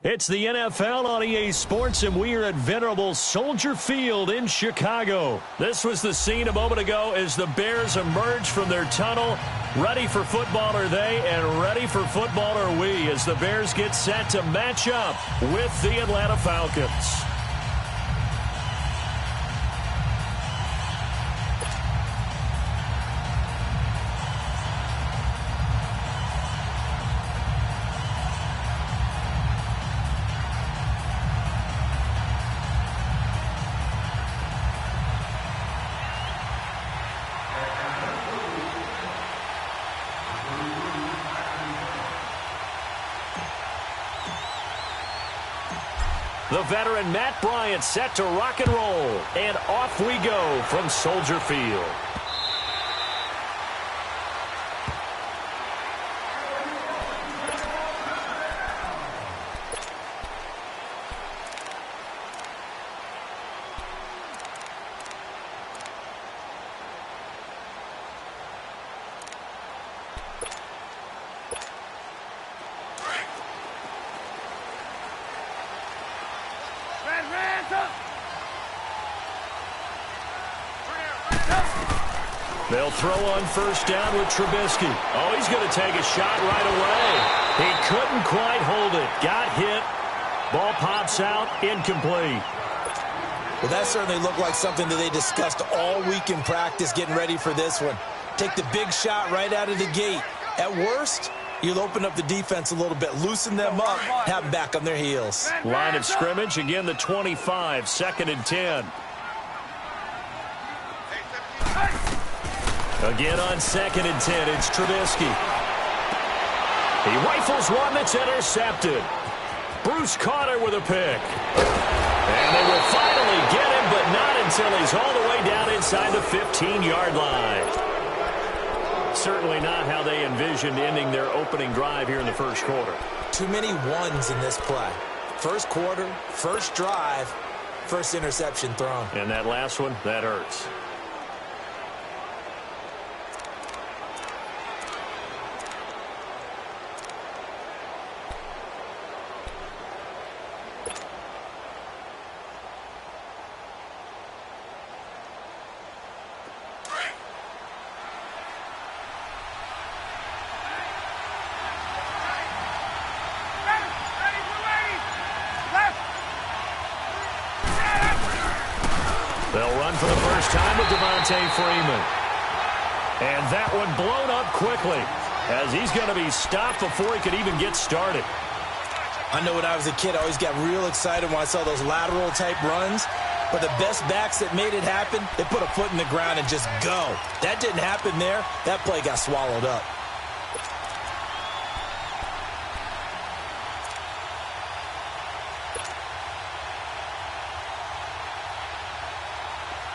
It's the NFL on EA Sports, and we are at venerable Soldier Field in Chicago. This was the scene a moment ago as the Bears emerged from their tunnel. Ready for football are they, and ready for football are we, as the Bears get set to match up with the Atlanta Falcons. The veteran Matt Bryant set to rock and roll. And off we go from Soldier Field. They'll throw on first down with Trubisky. Oh, he's going to take a shot right away. He couldn't quite hold it. Got hit. Ball pops out. Incomplete. Well, that certainly looked like something that they discussed all week in practice getting ready for this one. Take the big shot right out of the gate. At worst, you'll open up the defense a little bit, loosen them up, have them back on their heels. Line of scrimmage, again the 25, 2nd and 10. Again on 2nd and 10, it's Trubisky. He rifles one that's intercepted. Bruce Carter with a pick. And they will finally get him, but not until he's all the way down inside the 15-yard line. Certainly not how they envisioned ending their opening drive here in the first quarter. Too many ones in this play. First quarter, first drive, first interception thrown. And that last one, that hurts. They'll run for the first time with Freeman. And that one blown up quickly as he's going to be stopped before he could even get started. I know when I was a kid, I always got real excited when I saw those lateral-type runs. But the best backs that made it happen, they put a foot in the ground and just go. That didn't happen there. That play got swallowed up.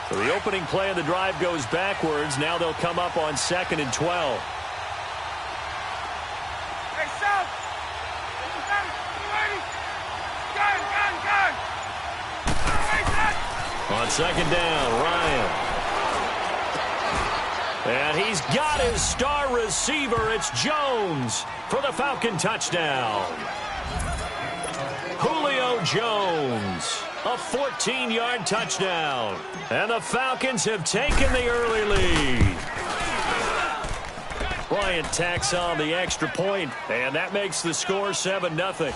So the opening play of the drive goes backwards. Now they'll come up on 2nd and 12. Hey, South! On 2nd down, Ryan. And he's got his star receiver. It's Jones for the Falcon touchdown. Julio Jones. A 14-yard touchdown. And the Falcons have taken the early lead. Bryant tacks on the extra point, and that makes the score 7-0.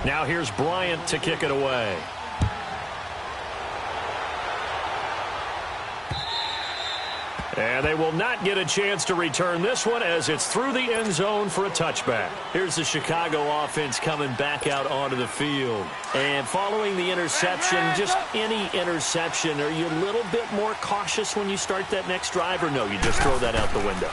Now here's Bryant to kick it away. And they will not get a chance to return this one as it's through the end zone for a touchback. Here's the Chicago offense coming back out onto the field. And following the interception, just any interception, are you a little bit more cautious when you start that next drive, or no, you just throw that out the window?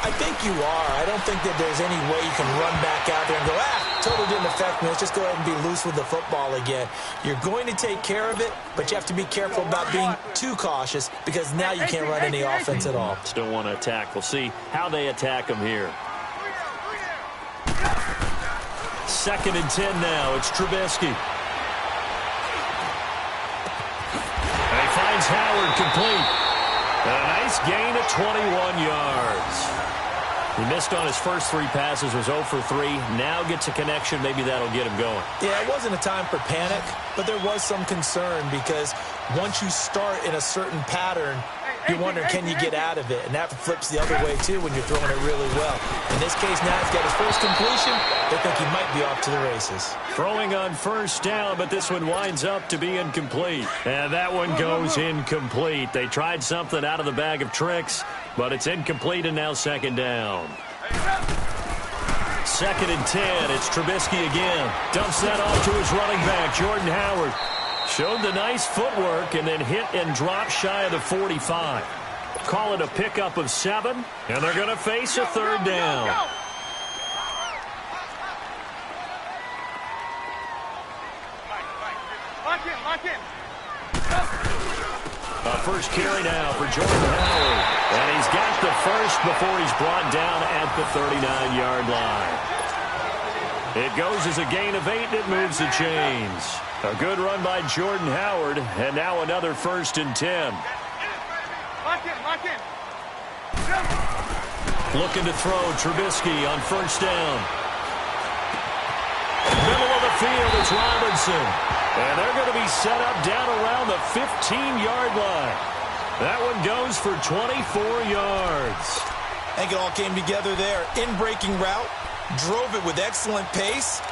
I think you are. I don't think that there's any way you can run back out there and go, totally didn't affect me. Let's just go ahead and be loose with the football again. You're going to take care of it, but you have to be careful about being too cautious because now you can't run any offense at all. Still want to attack. We'll see how they attack them here. 2nd and 10 now. It's Trubisky. And he finds Howard complete. And a nice gain of 21 yards. He missed on his first 3 passes, was 0 for 3. Now gets a connection. Maybe that'll get him going. Yeah, it wasn't a time for panic, but there was some concern because once you start in a certain pattern, you wonder, can you get out of it? And that flips the other way, too, when you're throwing it really well. In this case, now he's got his first completion. They think he might be off to the races. Throwing on first down, but this one winds up to be incomplete. And that one goes incomplete. They tried something out of the bag of tricks, but it's incomplete and now 2nd down. 2nd and 10. It's Trubisky again. Dumps that off to his running back, Jordan Howard. Showed the nice footwork and then hit and drop shy of the 45. Call it a pickup of 7, and they're going to face a 3rd down. Lock in. A first carry now for Jordan Howard. And he's got the first before he's brought down at the 39-yard line. It goes as a gain of 8, and it moves the chains. A good run by Jordan Howard, and now another 1st and 10. Lock in. Looking to throw, Trubisky on 1st down. Middle of the field, it's Robinson. And they're going to be set up down around the 15-yard line. That one goes for 24 yards. I think it all came together there. In-breaking route, drove it with excellent pace.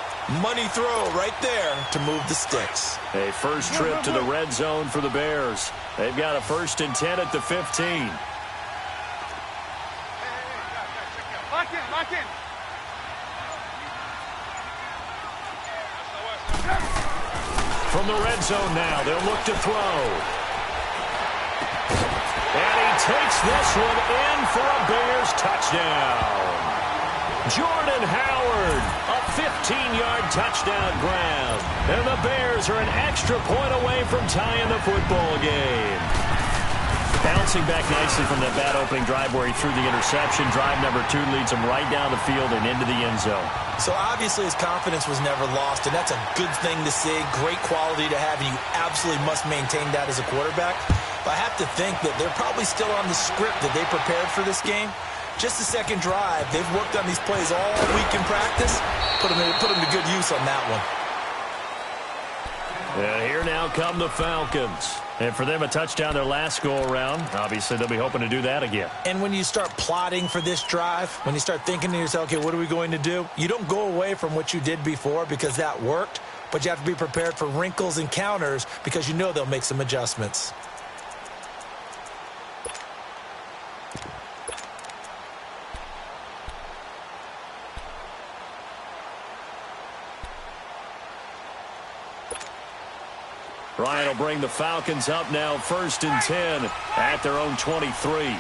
Money throw right there to move the sticks. A first trip to the red zone for the Bears. They've got a 1st and 10 at the 15. Lock in. From the red zone now, they'll look to throw. And he takes this one in for a Bears touchdown. Jordan Howard, a 15-yard touchdown grab. And the Bears are an extra point away from tying the football game. Bouncing back nicely from that bad opening drive where he threw the interception. Drive number 2 leads him right down the field and into the end zone. So obviously his confidence was never lost, and that's a good thing to see. Great quality to have, and you absolutely must maintain that as a quarterback. But I have to think that they're probably still on the script that they prepared for this game. Just the second drive. They've worked on these plays all week in practice. Put them to good use on that one. And here now come the Falcons. And for them, a touchdown their last go-around. Obviously, they'll be hoping to do that again. And when you start plotting for this drive, when you start thinking to yourself, okay, what are we going to do? You don't go away from what you did before because that worked, but you have to be prepared for wrinkles and counters because you know they'll make some adjustments. Ryan will bring the Falcons up now 1st and 10 at their own 23.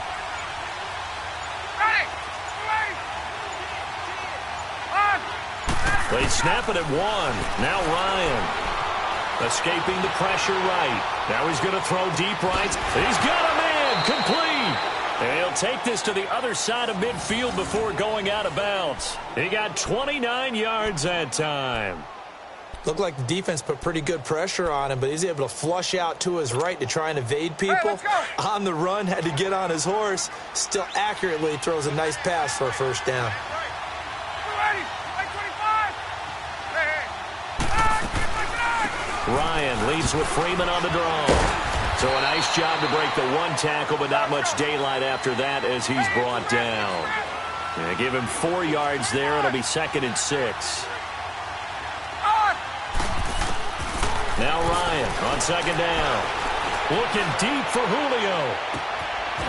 They snap it at 1. Now Ryan escaping the pressure right. Now he's going to throw deep right. He's got a man complete. And he'll take this to the other side of midfield before going out of bounds. He got 29 yards that time. Looked like the defense put pretty good pressure on him, but he's able to flush out to his right to try and evade people. On the run, had to get on his horse. Still accurately throws a nice pass for a 1st down. Ryan leads with Freeman on the draw. So a nice job to break the 1 tackle, but not much daylight after that as he's brought down. And give him 4 yards there. It'll be 2nd and 6. Now Ryan on 2nd down. Looking deep for Julio.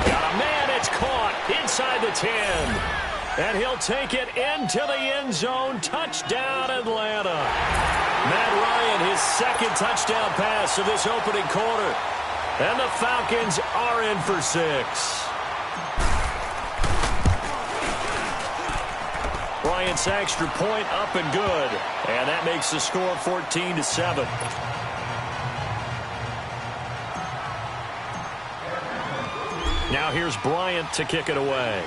Got a man, it's caught inside the 10. And he'll take it into the end zone. Touchdown, Atlanta. Matt Ryan, his 2nd touchdown pass of this opening quarter. And the Falcons are in for 6. Bryant's extra point up and good. And that makes the score 14-7. Now here's Bryant to kick it away.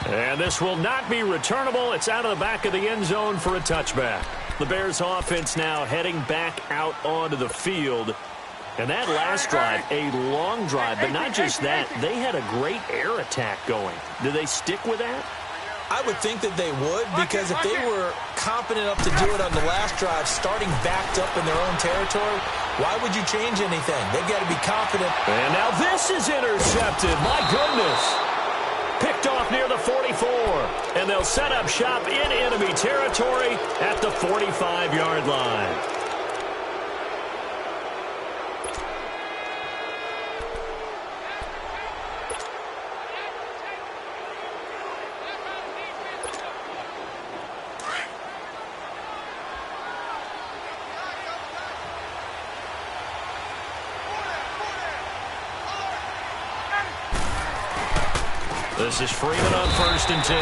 And this will not be returnable. It's out of the back of the end zone for a touchback. The Bears offense now heading back out onto the field. And that last drive, a long drive, but not just that. They had a great air attack going. Do they stick with that? I would think that they would, because if they were confident enough to do it on the last drive, starting backed up in their own territory, why would you change anything? They've got to be confident. And now this is intercepted. My goodness. Picked off near the 44. And they'll set up shop in enemy territory at the 45-yard line. This is Freeman on 1st and 10.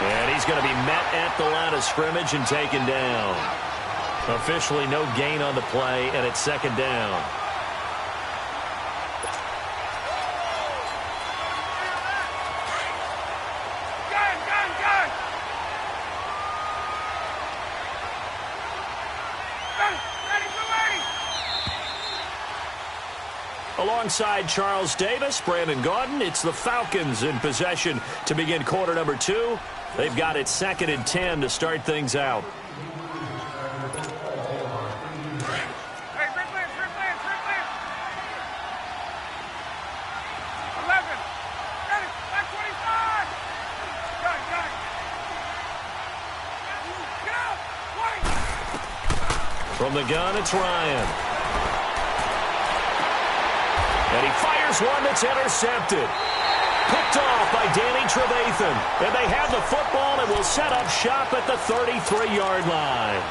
And he's going to be met at the line of scrimmage and taken down. Officially no gain on the play, and it's 2nd down. Alongside Charles Davis, Brandon Gaudin, it's the Falcons in possession to begin quarter number 2. They've got it 2nd and 10 to start things out. Hey, red lance. 11. Got it. Back 25. Got it. Get out. White. From the gun, it's Ryan. And he fires one that's intercepted. Picked off by Danny Trevathan. And they have the football and will set up shop at the 33-yard line.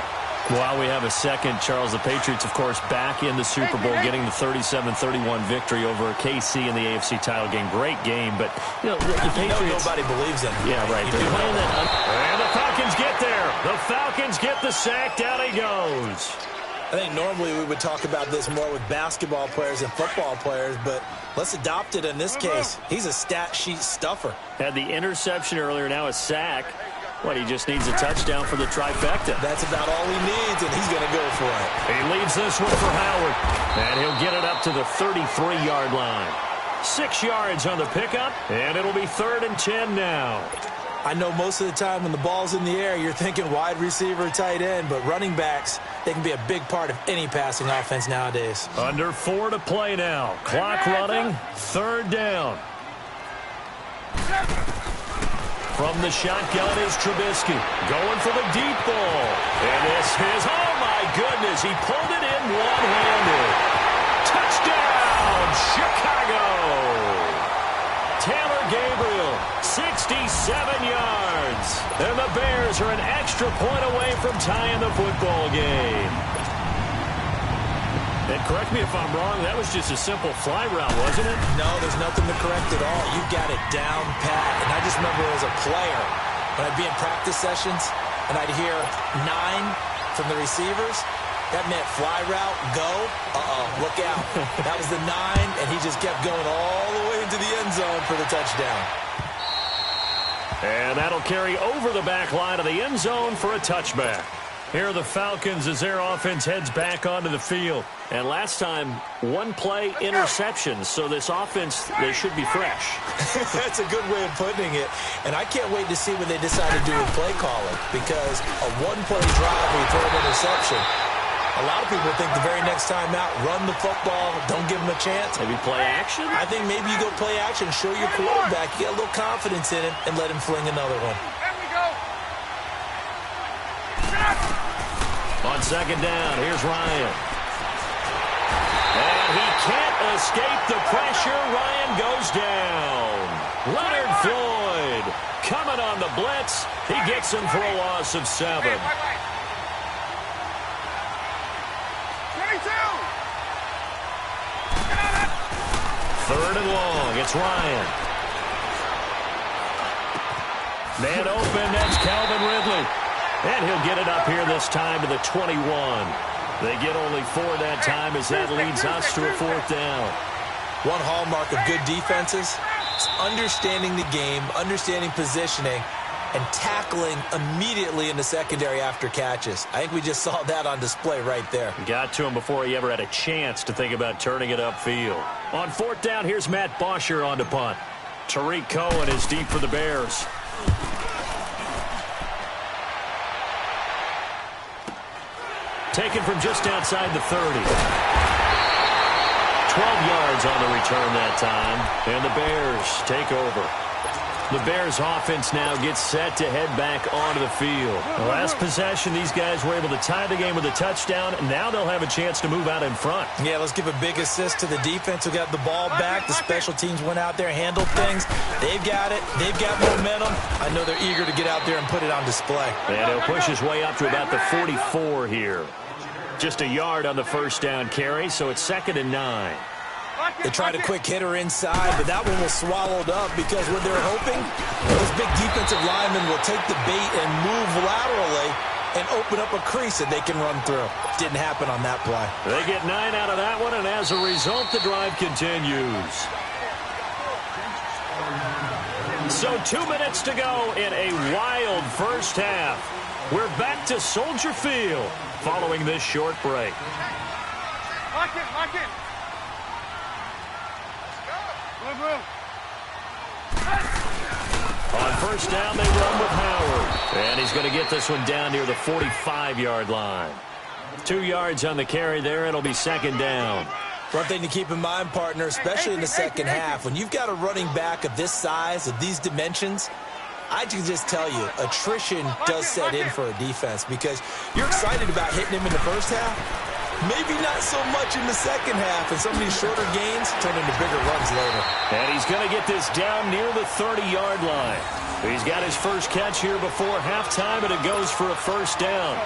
While we have a second, Charles, the Patriots, of course, back in the Super Bowl, getting the 37-31 victory over KC in the AFC title game. Great game, but, you know, the Patriots... nobody believes in them. Yeah, right. They're playing that... And the Falcons get there. The Falcons get the sack. Down he goes. I think normally we would talk about this more with basketball players and football players, but let's adopt it in this case. He's a stat sheet stuffer. Had the interception earlier, now a sack. What, he just needs a touchdown for the trifecta. That's about all he needs, and he's going to go for it. He leads this one for Howard, and he'll get it up to the 33-yard line. 6 yards on the pickup, and it'll be 3rd and 10 now. I know most of the time when the ball's in the air, you're thinking wide receiver, tight end, but running backs, they can be a big part of any passing offense nowadays. Under 4 to play now. Clock running, 3rd down. From the shotgun is Trubisky, going for the deep ball. And this is, oh my goodness, he pulled it in one-handed. Touchdown, Chicago! Taylor Gabriel, 67 yards. And the Bears are an extra point away from tying the football game. And correct me if I'm wrong, that was just a simple fly route, wasn't it? No, there's nothing to correct at all. You got it down pat. And I just remember as a player, when I'd be in practice sessions, and I'd hear 9 from the receivers, that meant fly route, go, look out. That was the 9, and he just kept going all the way into the end zone for the touchdown. And that'll carry over the back line of the end zone for a touchback. Here are the Falcons as their offense heads back onto the field. And last time, 1-play interceptions, so this offense, they should be fresh. That's a good way of putting it. And I can't wait to see what they decide to do with play calling, because a 1-play drive where you throw an interception, a lot of people think the very next time out, run the football, don't give them a chance. Maybe play action? I think maybe you go play action, show your quarterback, you get a little confidence in it, and let him fling another one. There we go. On 2nd down, here's Ryan. And he can't escape the pressure. Ryan goes down. Leonard Floyd coming on the blitz. He gets him for a loss of 7. 22. 3rd and long. It's Ryan. Man open. That's Calvin Ridley. And he'll get it up here this time to the 21. They get only 4 that time as that leads us to a 4th down. One hallmark of good defenses, It's understanding the game, understanding positioning, and tackling immediately in the secondary after catches. I think we just saw that on display right there. Got to him before he ever had a chance to think about turning it upfield. On fourth down, here's Matt Bosher on to punt. Tariq Cohen is deep for the Bears. Taken from just outside the 30. 12 yards on the return that time, and the Bears take over. The Bears offense now gets set to head back onto the field. The last possession, these guys were able to tie the game with a touchdown, and now they'll have a chance to move out in front. Yeah, let's give a big assist to the defense who got the ball back. The special teams went out there, handled things. They've got it. They've got momentum. I know they're eager to get out there and put it on display. And he'll push his way up to about the 44 here. Just a yard on the first down carry, so it's 2nd and 9. They tried a quick hitter inside, but that one was swallowed up because what they're hoping, those big defensive linemen will take the bait and move laterally and open up a crease that they can run through. Didn't happen on that play. They get 9 out of that one, and as a result, the drive continues. So 2 minutes to go in a wild first half. We're back to Soldier Field following this short break. Lock it, lock it. On first down, they run with Howard. And he's going to get this one down near the 45-yard line. 2 yards on the carry there. It'll be 2nd down. One thing to keep in mind, partner, especially in the second half, when you've got a running back of this size, of these dimensions, I can just tell you, attrition does set in for a defense because you're excited about hitting him in the first half. Maybe not so much in the second half, and some of these shorter gains turn into bigger runs later. And he's going to get this down near the 30-yard line. He's got his first catch here before halftime, and it goes for a first down.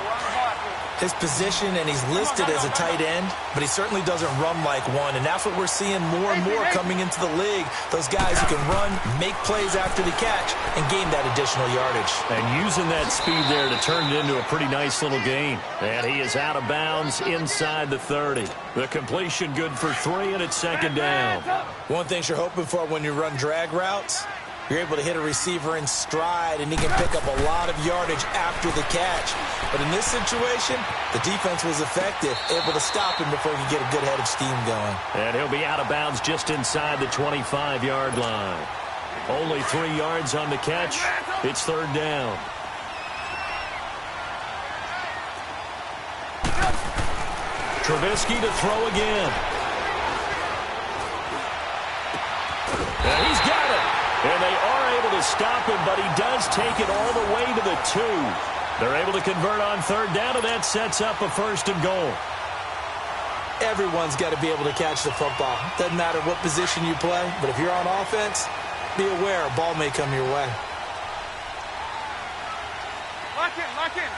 His position, and he's listed as a tight end, but he certainly doesn't run like one, and that's what we're seeing more and more coming into the league. Those guys who can run, make plays after the catch, and gain that additional yardage. And using that speed there to turn it into a pretty nice little gain. And he is out of bounds inside the 30. The completion good for 3, and it's 2nd down. One thing you're hoping for when you run drag routes, you're able to hit a receiver in stride, and he can pick up a lot of yardage after the catch. But in this situation, the defense was effective, able to stop him before he could get a good head of steam going. And he'll be out of bounds just inside the 25-yard line. Only 3 yards on the catch. It's 3rd down. Trubisky to throw again. And he's got it. And they are able to stop him, but he does take it all the way to the 2. They're able to convert on 3rd down, and that sets up a 1st and goal. Everyone's got to be able to catch the football. Doesn't matter what position you play, but if you're on offense, be aware a ball may come your way. Lock it, lock it.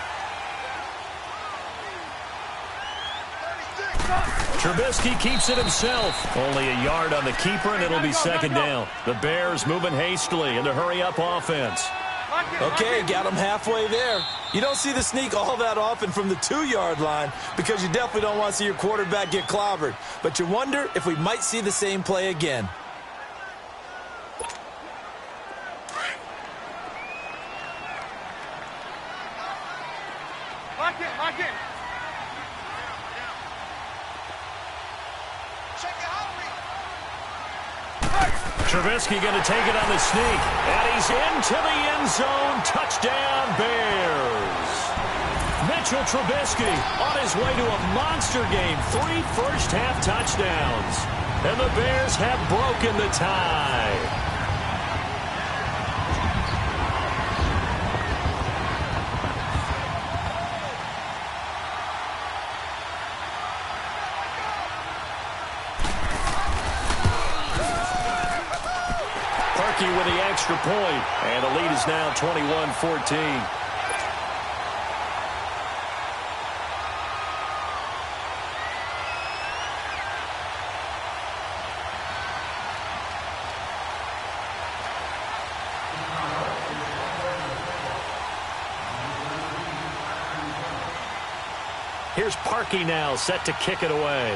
Trubisky keeps it himself. Only a yard on the keeper, and it'll be 2nd down. The Bears moving hastily in the hurry-up offense. Okay, got them halfway there. You don't see the sneak all that often from the 2-yard line because you definitely don't want to see your quarterback get clobbered. But you wonder if we might see the same play again. Lock it, lock it. Trubisky going to take it on the sneak. And he's into the end zone. Touchdown, Bears. Mitchell Trubisky on his way to a monster game. 3 first-half touchdowns. And the Bears have broken the tie. With the extra point, and the lead is now 21-14. Here's Parkey now, set to kick it away.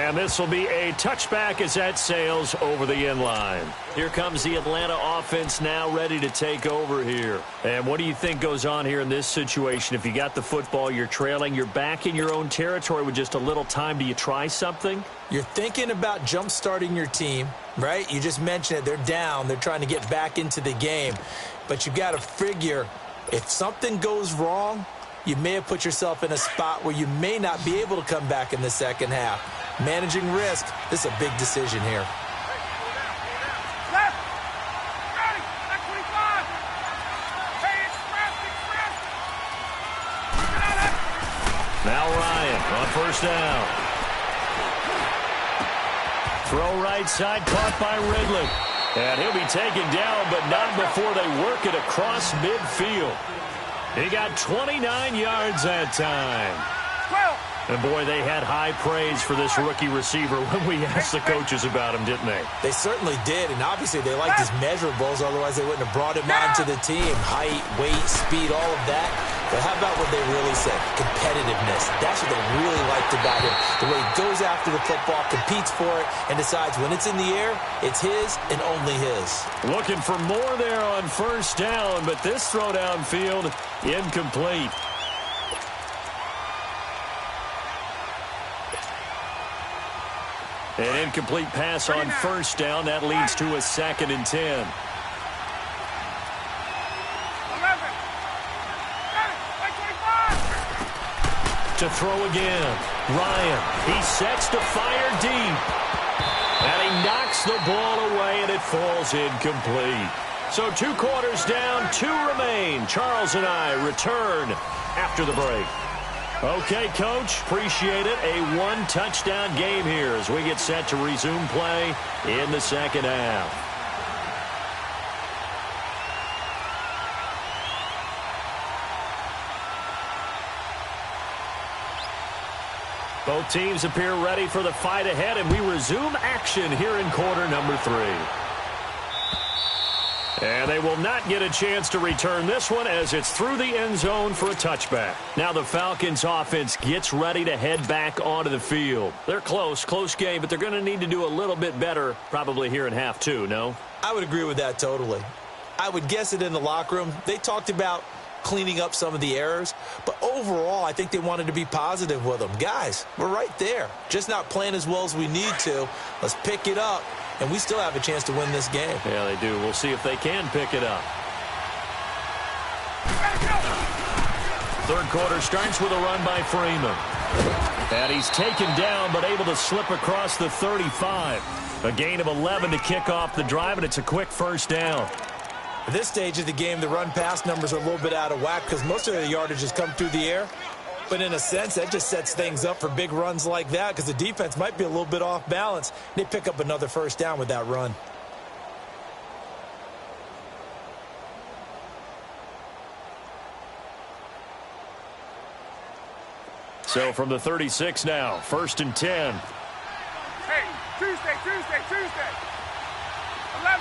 And this will be a touchback as that sails over the end line. Here comes the Atlanta offense now ready to take over here. And what do you think goes on here in this situation? If you got the football, you're trailing, you're back in your own territory with just a little time. Do you try something? You're thinking about jump-starting your team, right? You just mentioned it. They're down. They're trying to get back into the game. But you've got to figure if something goes wrong, you may have put yourself in a spot where you may not be able to come back in the second half. Managing risk, this is a big decision here. Left. Ready. Back 25. Hey, express. Get out of it. Now Ryan on first down. Throw right side, caught by Ridley. And he'll be taken down, but not before they work it across midfield. He got 29 yards that time. 12. And, boy, they had high praise for this rookie receiver when we asked the coaches about him, didn't they? They certainly did, and obviously they liked his measurables, otherwise they wouldn't have brought him onto the team. Height, weight, speed, all of that. But how about what they really said? Competitiveness. That's what they really liked about him. The way he goes after the football, competes for it, and decides when it's in the air, it's his and only his. Looking for more there on first down, but this throw downfield, incomplete. An incomplete pass on first down. That leads to a 2nd and 10. 11. Got it. Back 25. To throw again. Ryan. He sets to fire deep. And he knocks the ball away, and it falls incomplete. So 2 quarters down, 2 remain. Charles and I return after the break. Okay, Coach, appreciate it. A 1-touchdown game here as we get set to resume play in the second half. Both teams appear ready for the fight ahead, and we resume action here in quarter number 3. And they will not get a chance to return this one as it's through the end zone for a touchback. Now the Falcons offense gets ready to head back onto the field. They're close game, but they're going to need to do a little bit better probably here in half 2, no? I would agree with that totally. I would guess it in the locker room. They talked about cleaning up some of the errors, but overall I think they wanted to be positive with them. Guys, we're right there. Just not playing as well as we need to. Let's pick it up. And we still have a chance to win this game. Yeah, they do. We'll see if they can pick it up. Third quarter starts with a run by Freeman. And he's taken down, but able to slip across the 35. A gain of 11 to kick off the drive, and it's a quick first down. At this stage of the game, the run-pass numbers are a little bit out of whack because most of the yardage has come through the air. But in a sense, that just sets things up for big runs like that because the defense might be a little bit off balance. They pick up another first down with that run. So from the 36 now, 1st and 10. Hey, Tuesday. 11.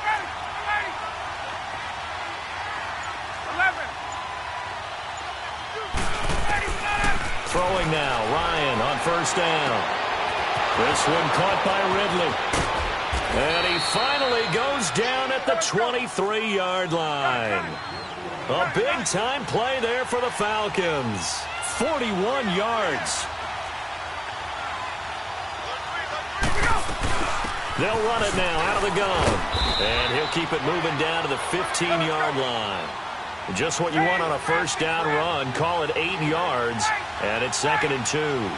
Ready. 11. Throwing now, Ryan on first down. This one caught by Ridley. And he finally goes down at the 23-yard line. A big-time play there for the Falcons. 41 yards. They'll run it now out of the gun. And he'll keep it moving down to the 15-yard line. Just what you want on a first down run. Call it 8 yards, and it's 2nd and 2. 20.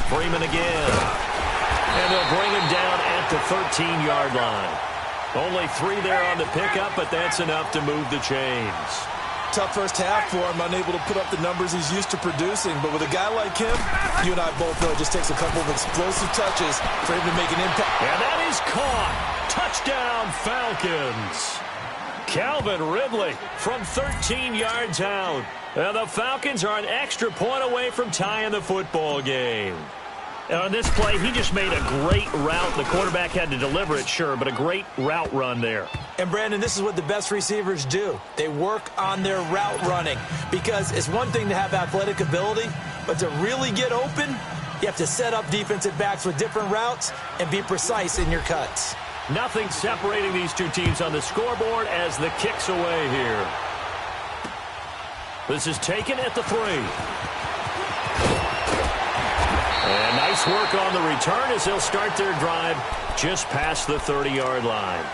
Freeman again. And they'll bring him down at the 13-yard line. Only 3 there on the pickup, but that's enough to move the chains. Tough first half for him, unable to put up the numbers he's used to producing. But with a guy like him, you and I both know it just takes a couple of explosive touches for him to make an impact. And that is caught. Touchdown, Falcons. Calvin Ridley from 13 yards out. And the Falcons are an extra point away from tying the football game. And on this play, he just made a great route. The quarterback had to deliver it, sure, but a great route run there. And, Brandon, this is what the best receivers do. They work on their route running because it's one thing to have athletic ability, but to really get open, you have to set up defensive backs with different routes and be precise in your cuts. Nothing separating these two teams on the scoreboard as the kick's away here. This is taken at the 3. And nice work on the return as they'll start their drive just past the 30-yard line.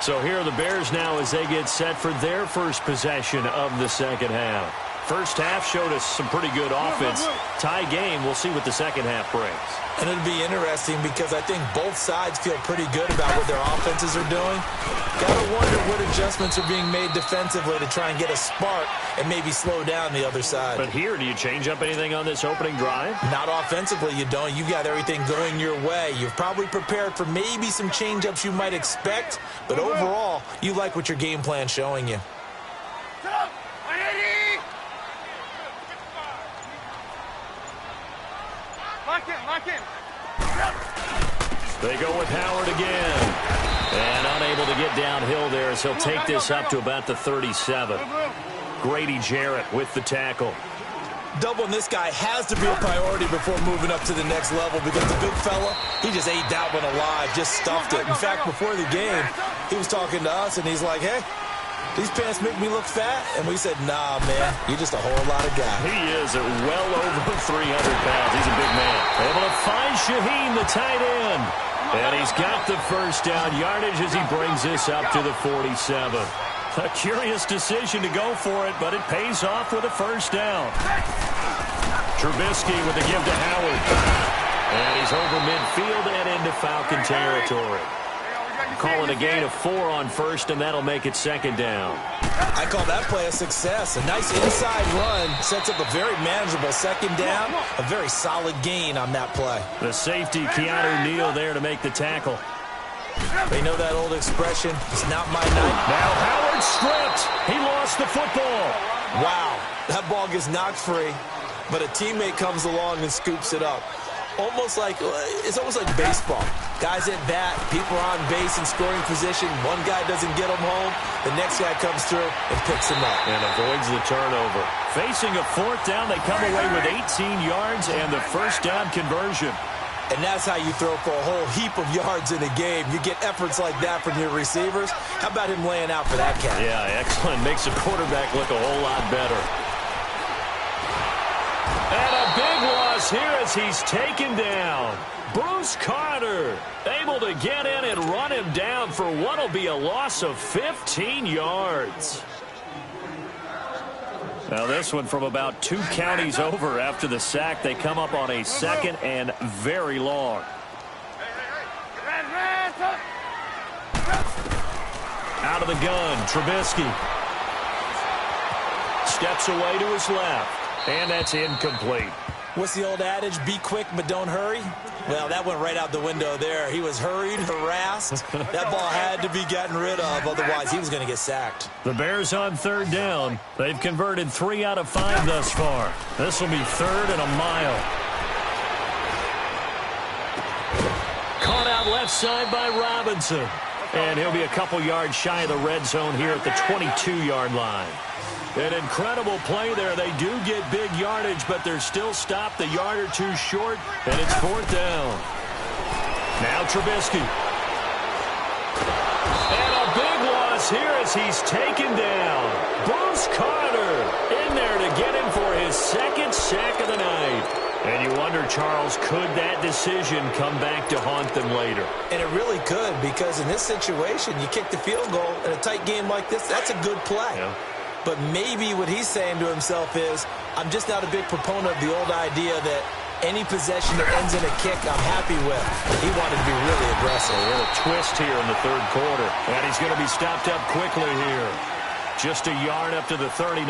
So here are the Bears now as they get set for their first possession of the second half. First half showed us some pretty good offense. Tie game, we'll see what the second half brings. And it'll be interesting because I think both sides feel pretty good about what their offenses are doing. Gotta wonder what adjustments are being made defensively to try and get a spark and maybe slow down the other side. But here, do you change up anything on this opening drive? Not offensively, you don't. You've got everything going your way. You've probably prepared for maybe some change-ups you might expect, but overall, you like what your game plan's showing you. Lock in. They go with Howard again. And unable to get downhill there, so he'll take this up to about the 37. Grady Jarrett with the tackle. Doubling this guy has to be a priority before moving up to the next level because the big fella, he just ate that one alive, just stuffed it. In fact, before the game, he was talking to us, and he's like, hey, these pants make me look fat? And we said, nah, man, you're just a whole lot of guy. He is at well over 300 pounds. He's a big man. Able to find Shaheen, the tight end. And he's got the first down yardage as he brings this up to the 47. A curious decision to go for it, but it pays off with a first down. Trubisky with the give to Howard. And he's over midfield and into Falcon territory. Calling a gain of 4 on first, and that'll make it second down. I call that play a success. A nice inside run sets up a very manageable second down. A very solid gain on that play. The safety, Keanu Neal, there to make the tackle. They know that old expression, it's not my night. Now Howard stripped. He lost the football. Wow, that ball gets knocked free, but a teammate comes along and scoops it up. It's almost like baseball. Guys at bat, people are on base in scoring position. One guy doesn't get him home. The next guy comes through and picks him up. And avoids the turnover. Facing a fourth down, they come away with 18 yards and the first down conversion. And that's how you throw for a whole heap of yards in a game. You get efforts like that from your receivers. How about him laying out for that cat? Yeah, excellent. Makes the quarterback look a whole lot better. And a big loss here as he's taken down. Bruce Carter able to get in and run him down for what will be a loss of 15 yards. Now this one from about 2 counties over after the sack. They come up on a second and very long. Out of the gun, Trubisky. Steps away to his left. And that's incomplete. What's the old adage? Be quick, but don't hurry. Well, that went right out the window there. He was hurried, harassed. That ball had to be gotten rid of, otherwise he was going to get sacked. The Bears on third down. They've converted 3 out of 5 thus far. This will be 3rd and a mile. Caught out left side by Robinson. And he'll be a couple yards shy of the red zone here at the 22-yard line. An incredible play there. They do get big yardage, but they're still stopped a yard or 2 short, and it's 4th down. Now Trubisky. And a big loss here as he's taken down. Bruce Carter in there to get him for his 2nd sack of the night. And you wonder, Charles, could that decision come back to haunt them later? And it really could, because in this situation, you kick the field goal in a tight game like this, that's a good play. Yeah. But maybe what he's saying to himself is, I'm just not a big proponent of the old idea that any possession that ends in a kick I'm happy with. He wanted to be really aggressive. A little twist here in the 3rd quarter. And he's going to be stopped up quickly here. Just a yard up to the 39.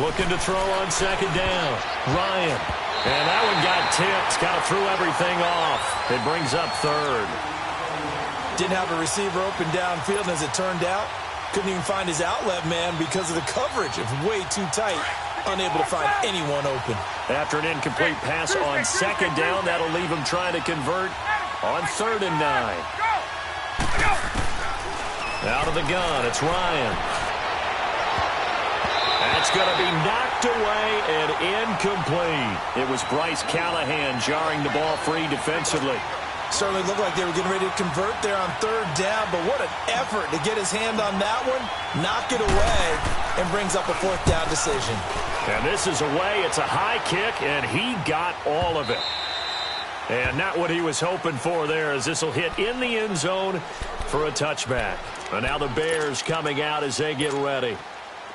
Looking to throw on second down. Ryan. And that one got tipped. Kind of threw everything off. It brings up third. Didn't have a receiver open downfield, and as it turned out, couldn't even find his outlet man because of the coverage. It was way too tight. Unable to find anyone open. After an incomplete pass on second down, that'll leave him trying to convert on 3rd and 9. Out of the gun, it's Ryan. That's going to be knocked away and incomplete. It was Bryce Callahan jarring the ball free defensively. Certainly looked like they were getting ready to convert there on 3rd down, but what an effort to get his hand on that one, knock it away, and brings up a 4th down decision. And this is away. It's a high kick, and he got all of it. And not what he was hoping for there, as this will hit in the end zone for a touchback. And now the Bears coming out as they get ready.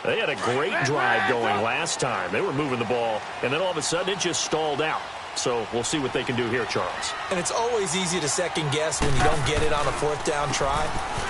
They had a great drive going last time. They were moving the ball, and then all of a sudden it just stalled out. So we'll see what they can do here, Charles. And it's always easy to second guess when you don't get it on a 4th down try.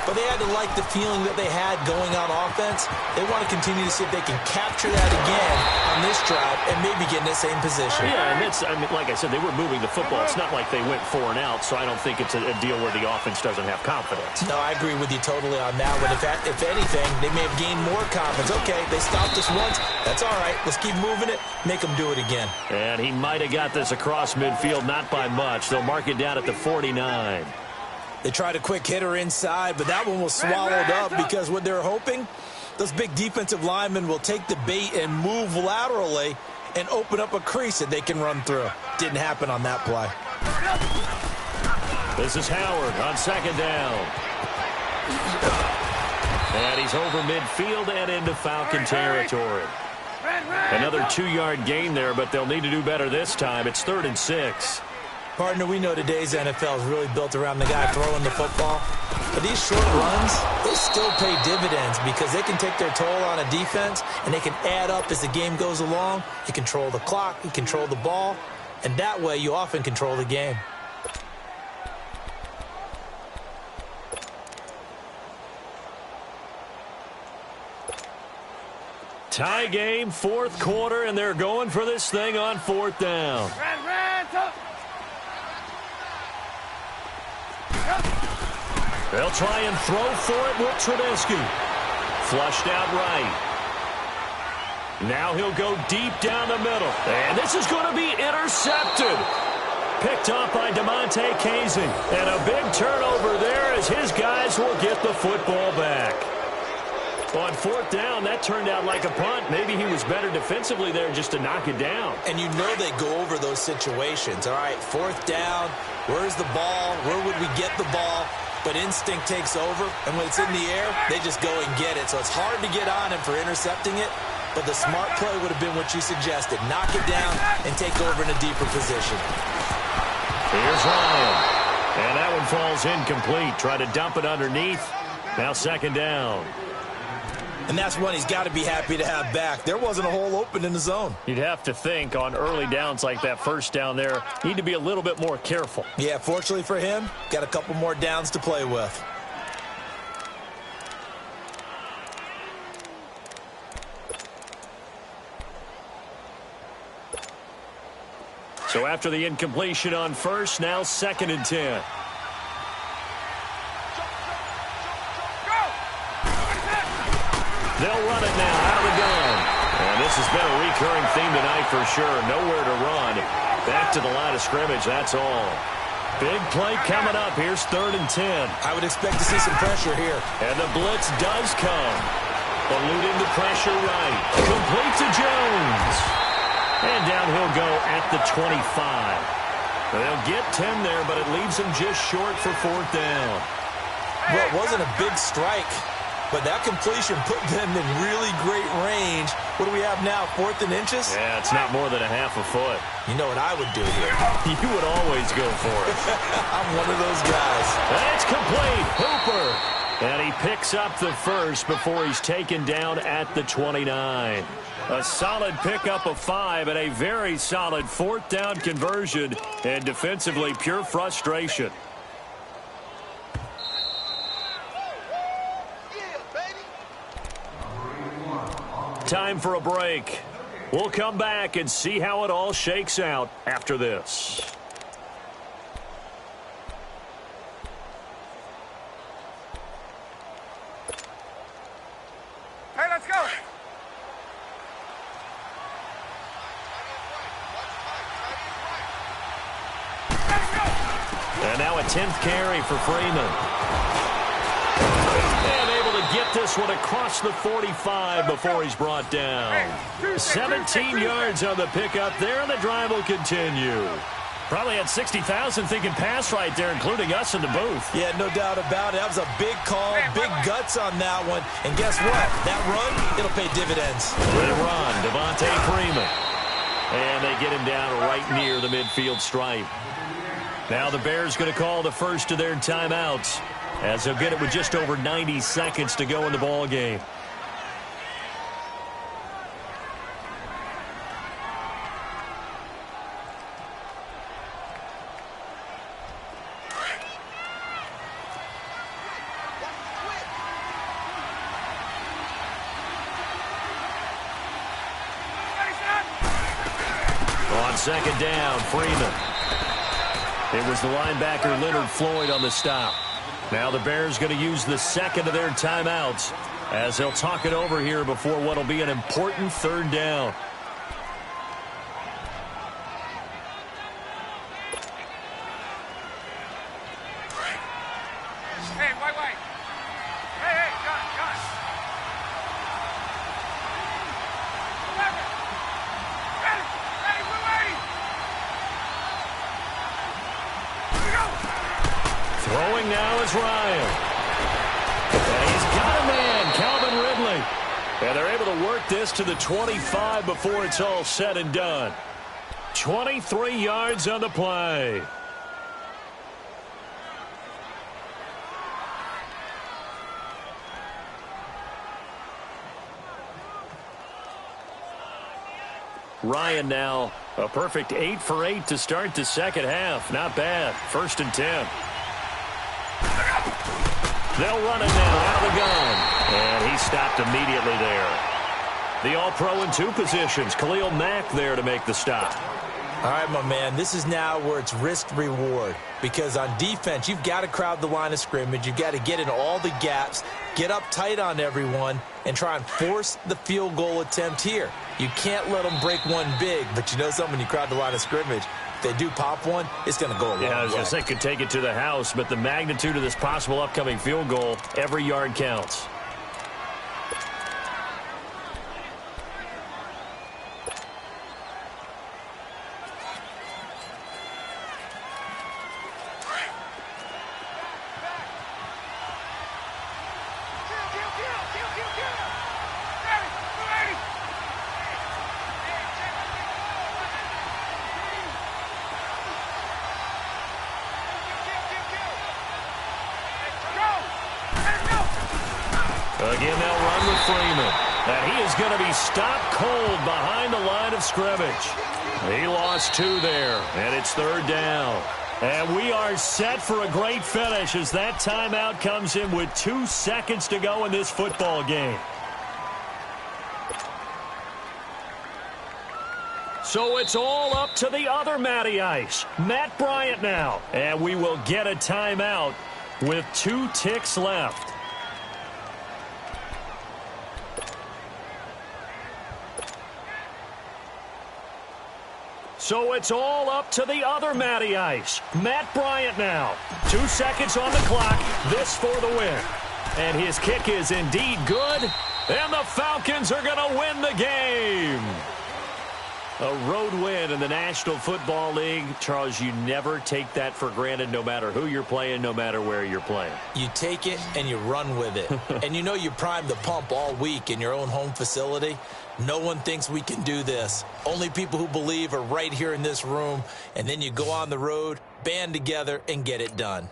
But they had to like the feeling that they had going on offense. They want to continue to see if they can capture that again on this drive and maybe get in the same position. Yeah, and it's, I mean, like I said, they were moving the football. It's not like they went 4 and out, so I don't think it's a deal where the offense doesn't have confidence. No, I agree with you totally on that one. If anything, they may have gained more confidence. Okay, they stopped us once. That's all right. Let's keep moving it. Make them do it again. And he might have got this across midfield, not by much. They'll mark it down at the 49. They tried a quick hitter inside, but that one was swallowed up because what they're hoping, those big defensive linemen will take the bait and move laterally and open up a crease that they can run through. Didn't happen on that play. This is Howard on second down. And he's over midfield and into Falcon territory. Another 2-yard gain there, but they'll need to do better this time. It's 3rd and 6. Partner, we know today's NFL is really built around the guy throwing the football. But these short runs, they still pay dividends because they can take their toll on a defense and they can add up as the game goes along. You control the clock, you control the ball, and that way you often control the game. Tie game, 4th quarter, and they're going for this thing on 4th down. They'll try and throw for it with Trubisky. Flushed out right. Now he'll go deep down the middle. And this is going to be intercepted. Picked up by DeMonte Casey. And a big turnover there as his guys will get the football back. On 4th down, that turned out like a punt. Maybe he was better defensively there just to knock it down. And you know they go over those situations. All right, 4th down, where's the ball? Where would we get the ball? But instinct takes over, and when it's in the air, they just go and get it. So it's hard to get on him for intercepting it, but the smart play would have been what you suggested. Knock it down and take over in a deeper position. Here's Ryan. And that one falls incomplete. Try to dump it underneath. Now 2nd down. And that's one he's got to be happy to have back. There wasn't a hole open in the zone. You'd have to think on early downs like that 1st down there, need to be a little bit more careful. Yeah, fortunately for him, got a couple more downs to play with. So after the incompletion on 1st, now 2nd and 10. They'll run it now out of the gun. And this has been a recurring theme tonight for sure. Nowhere to run. Back to the line of scrimmage, that's all. Big play coming up. Here's 3rd and 10. I would expect to see some pressure here. And the blitz does come. Eluding the pressure right. Complete to Jones. And down he'll go at the 25. They'll get 10 there, but it leaves them just short for 4th down. Well, it wasn't a big strike, but that completion put them in really great range. What do we have now, 4th and inches? Yeah, it's not more than a half a foot. You know what I would do here? You would always go for it. I'm one of those guys. And it's complete. Hooper. And he picks up the 1st before he's taken down at the 29. A solid pickup of 5 and a very solid 4th down conversion. And defensively, pure frustration. time for a break. We'll come back and see how it all shakes out after this. Hey, let's go. And now a 10th carry for Freeman. And able to get this one across the 45 before he's brought down. 17 yards on the pickup there, and the drive will continue. Probably had 60,000 thinking pass right there, including us in the booth. Yeah, no doubt about it. That was a big call, big guts on that one. And guess what? That run, it'll pay dividends. Good run, Devontae Freeman. And they get him down right near the midfield stripe. Now the Bears going to call the first of their timeouts, as they'll get it with just over 90 seconds to go in the ball game. On second down, Freeman. It was the linebacker Leonard Floyd on the stop. Now the Bears going to use the second of their timeouts as they'll talk it over here before what will be an important third down. Hey, wait. Hey, John. Ready, we're ready. Throwing now is Ryan. And he's got a man, Calvin Ridley. And they're able to work this to the 25 before it's all said and done. 23 yards on the play. Ryan now a perfect 8 for 8 to start the second half. Not bad. 1st and 10. They'll run it now out of the gun. And he stopped immediately there. The All-Pro in 2 positions. Khalil Mack there to make the stop. All right, my man, this is now where it's risk-reward. Because on defense, you've got to crowd the line of scrimmage. You've got to get in all the gaps, get up tight on everyone, and try and force the field goal attempt here. You can't let them break one big, but you know something, when you crowd the line of scrimmage, if they do pop one, it's going to go a long way. Yeah, I was going to say could take it to the house, but the magnitude of this possible upcoming field goal, every yard counts. Again, they'll run with Freeman. And he is going to be stopped cold behind the line of scrimmage. He lost 2 there, and it's 3rd down. And we are set for a great finish as that timeout comes in with 2 seconds to go in this football game. So it's all up to the other Matty Ice, Matt Bryant now. And we will get a timeout with 2 ticks left. So it's all up to the other Matty Ice, Matt Bryant now. 2 seconds on the clock, this for the win. And his kick is indeed good, and the Falcons are going to win the game. A road win in the National Football League. Charles, you never take that for granted, no matter who you're playing, no matter where you're playing. You take it and you run with it. And you know you primed the pump all week in your own home facility. No one thinks we can do this. Only people who believe are right here in this room. And then you go on the road, band together, and get it done.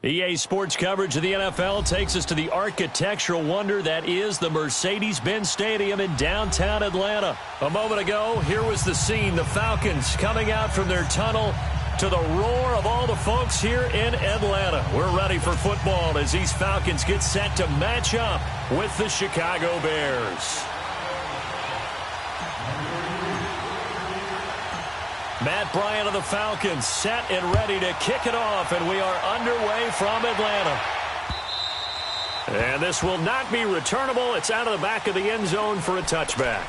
EA Sports coverage of the NFL takes us to the architectural wonder that is the Mercedes-Benz Stadium in downtown Atlanta. A moment ago, here was the scene. The Falcons coming out from their tunnel to the roar of all the folks here in Atlanta. We're ready for football as these Falcons get set to match up with the Chicago Bears. Matt Bryant of the Falcons set and ready to kick it off, and we are underway from Atlanta. And this will not be returnable. It's out of the back of the end zone for a touchback.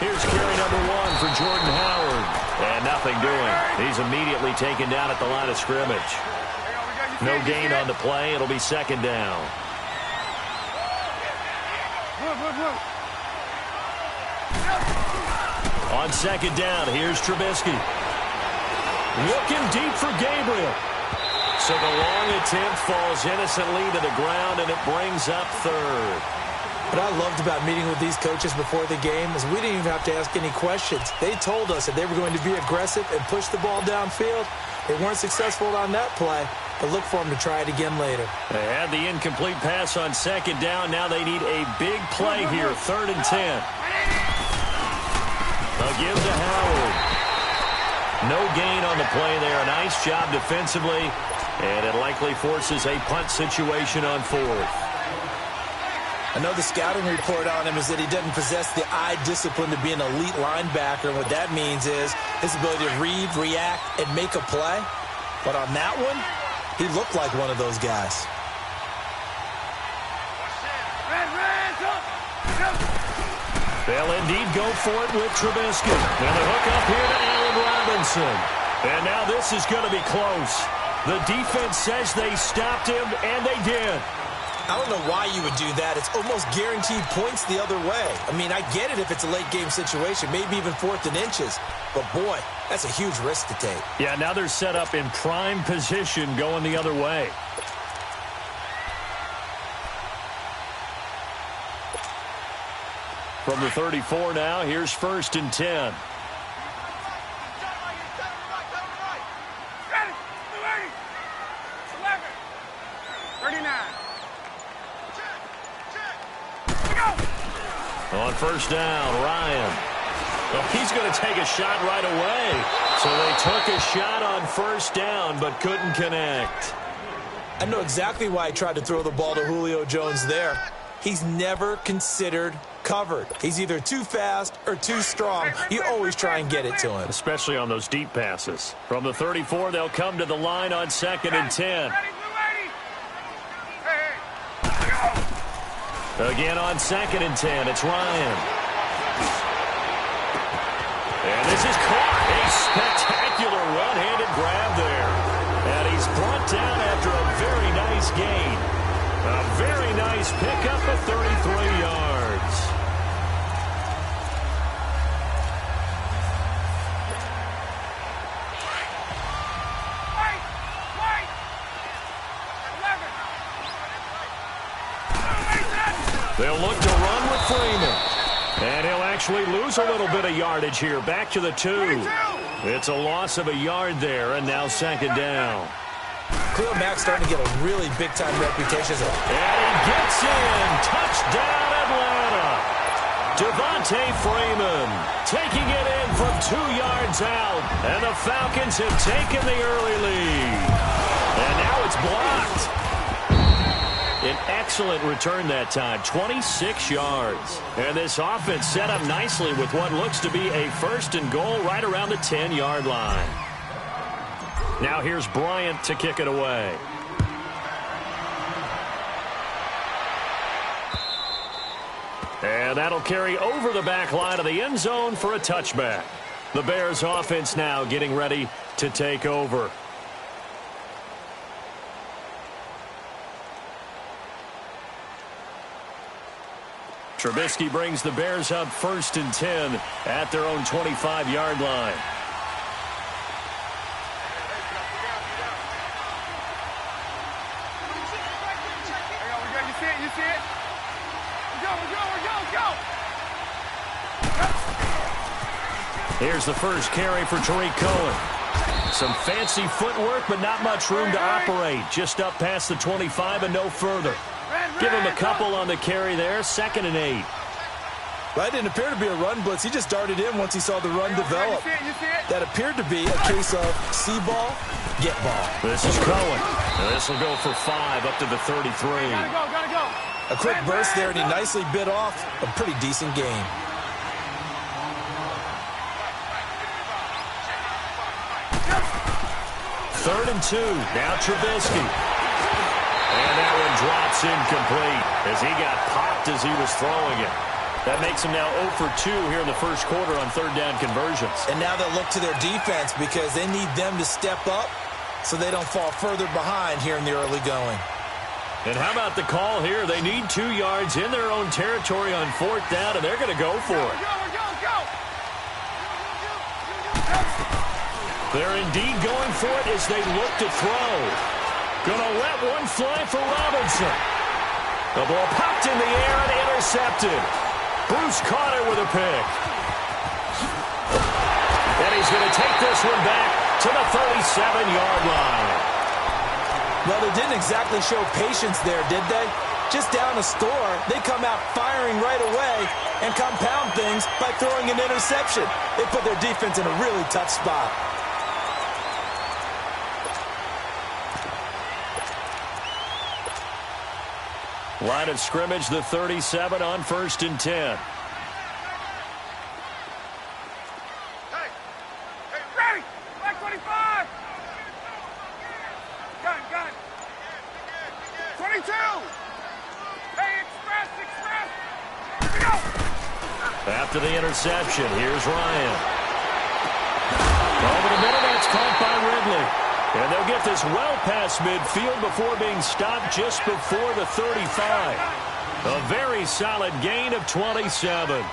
Here's carry number 1 for Jordan Howard. And nothing doing. He's immediately taken down at the line of scrimmage. No gain on the play. It'll be second down. On second down, here's Trubisky. Looking deep for Gabriel. So the long attempt falls innocently to the ground, and it brings up third. What I loved about meeting with these coaches before the game is we didn't even have to ask any questions. They told us that they were going to be aggressive and push the ball downfield. They weren't successful on that play, but look for them to try it again later. They had the incomplete pass on second down. Now they need a big play here, 3rd and 10. They'll give to Howard. No gain on the play there. Nice job defensively, and it likely forces a punt situation on 4th. I know the scouting report on him is that he doesn't possess the eye discipline to be an elite linebacker. And what that means is his ability to read, react, and make a play. But on that one, he looked like one of those guys. They'll indeed go for it with Trubisky. And the hook up here to Allen Robinson. And now this is going to be close. The defense says they stopped him, and they did. I don't know why you would do that. It's almost guaranteed points the other way. I mean, I get it if it's a late-game situation, maybe even 4th and inches. But, boy, that's a huge risk to take. Yeah, now they're set up in prime position going the other way. From the 34 now, here's 1st and 10. 39. On 1st down, Ryan. Well, he's going to take a shot right away. So they took a shot on 1st down, but couldn't connect. I know exactly why he tried to throw the ball to Julio Jones there. He's never considered covered. He's either too fast or too strong. You always try and get it to him. Especially on those deep passes. From the 34, they'll come to the line on 2nd and 10. Again on 2nd and 10, it's Ryan. And this is caught. A spectacular one-handed grab there. And he's brought down after a very nice gain. A very nice pickup of 33 yards. They'll look to run with Freeman. And he'll actually lose a little bit of yardage here. Back to the 2. It's a loss of a yard there, and now 2nd down. Khalil Mack's starting to get a really big-time reputation. And he gets in. Touchdown, Atlanta. Devontae Freeman taking it in from 2 yards out. And the Falcons have taken the early lead. And now it's blocked. An excellent return that time, 26 yards. And this offense set up nicely with what looks to be a 1st and goal right around the 10-yard line. Now here's Bryant to kick it away. And that'll carry over the back line of the end zone for a touchback. The Bears offense now getting ready to take over. Trubisky brings the Bears up 1st and 10 at their own 25-yard line. You see it? Go. Here's the first carry for Tariq Cohen. Some fancy footwork, but not much room to operate. Just up past the 25 and no further. Give him a couple on the carry there. 2nd and 8. That didn't appear to be a run blitz. He just darted in once he saw the run develop. You see it? That appeared to be a case of see ball, get ball. This is Cohen. This will go for 5 up to the 33. Gotta go. A quick burst there, and he nicely bit off a pretty decent game. Third and 2. Now Trubisky. And that one drops incomplete as he got popped as he was throwing it. That makes him now 0 for 2 here in the first quarter on third down conversions. And now they'll look to their defense because they need them to step up so they don't fall further behind here in the early going. And how about the call here? They need 2 yards in their own territory on 4th down, and they're going to go for it. Go. They're indeed going for it as they look to throw. Gonna let one fly for Robinson. The ball popped in the air and intercepted. Bruce Carter with a pick. And he's going to take this one back to the 37-yard line. Well, they didn't exactly show patience there, did they? Just down a score, they come out firing right away and compound things by throwing an interception. They put their defense in a really tough spot. Line of scrimmage, the 37 on 1st and 10. Hey, ready! Back 25! Gun! 22! Hey, express! Here we go! After the interception, here's Ryan. Over the middle, that's caught by Ridley. And they'll get this well past midfield before being stopped just before the 35. A very solid gain of 27.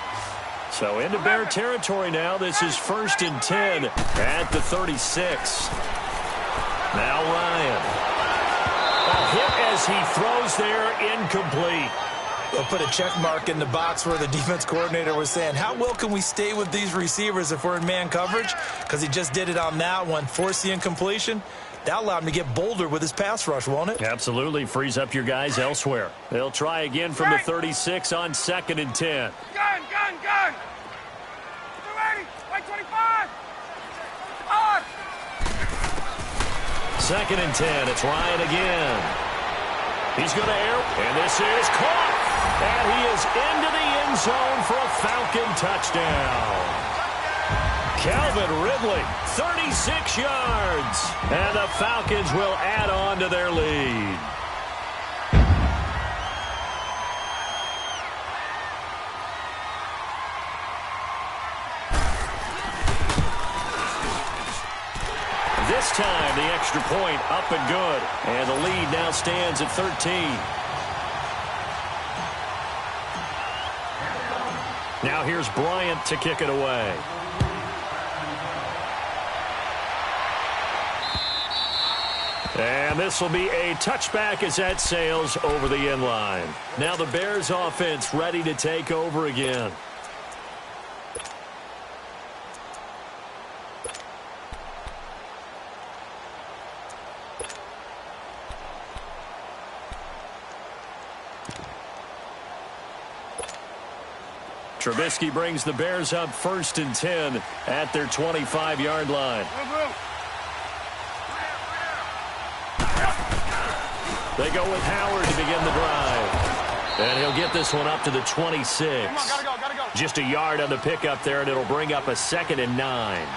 So into Bear territory now. This is 1st and 10 at the 36. Now Ryan. A hit as he throws there, incomplete. They'll put a check mark in the box where the defense coordinator was saying, how well can we stay with these receivers if we're in man coverage? Because he just did it on that one, forced the incompletion. That allowed him to get bolder with his pass rush, won't it? Absolutely. Frees up your guys elsewhere. They'll try again from the 36 on 2nd and 10. Gun! You ready? Like 25! On! 2nd and 10. It's Ryan again. He's going to air, and this is caught. And he is into the end zone for a Falcon touchdown. Calvin Ridley, 36 yards. And the Falcons will add on to their lead. This time, the extra point up and good. And the lead now stands at 13. Now here's Bryant to kick it away. And this will be a touchback as that sails over the end line. Now the Bears offense ready to take over again. Trubisky brings the Bears up 1st and 10 at their 25-yard line. They go with Howard to begin the drive. And he'll get this one up to the 26. Come on, gotta go. Just a yard on the pickup there, and it'll bring up a 2nd and 9.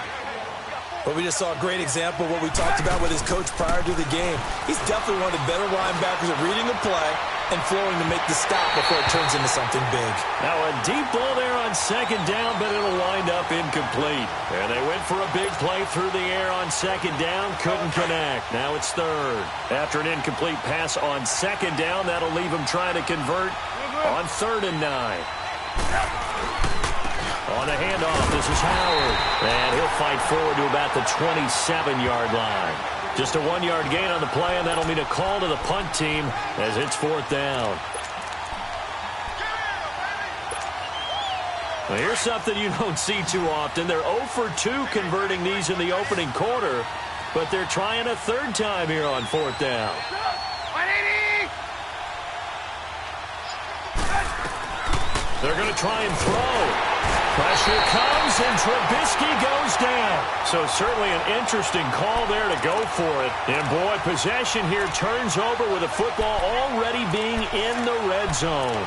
But we just saw a great example of what we talked about with his coach prior to the game. He's definitely one of the better linebackers at reading the play and flowing to make the stop before it turns into something big. Now a deep ball there on second down, but it'll wind up incomplete. And they went for a big play through the air on second down, couldn't connect. Now it's third. After an incomplete pass on second down, that'll leave them trying to convert on 3rd and 9. On the handoff, this is Howard. And he'll fight forward to about the 27-yard line. Just a 1-yard gain on the play, and that'll mean a call to the punt team as it's 4th down. Well, here's something you don't see too often. They're 0 for 2 converting these in the opening quarter, but they're trying a 3rd time here on 4th down. 180! They're going to try and throw. Pressure comes, and Trubisky goes down. So certainly an interesting call there to go for it. And, boy, possession here turns over with the football already being in the red zone.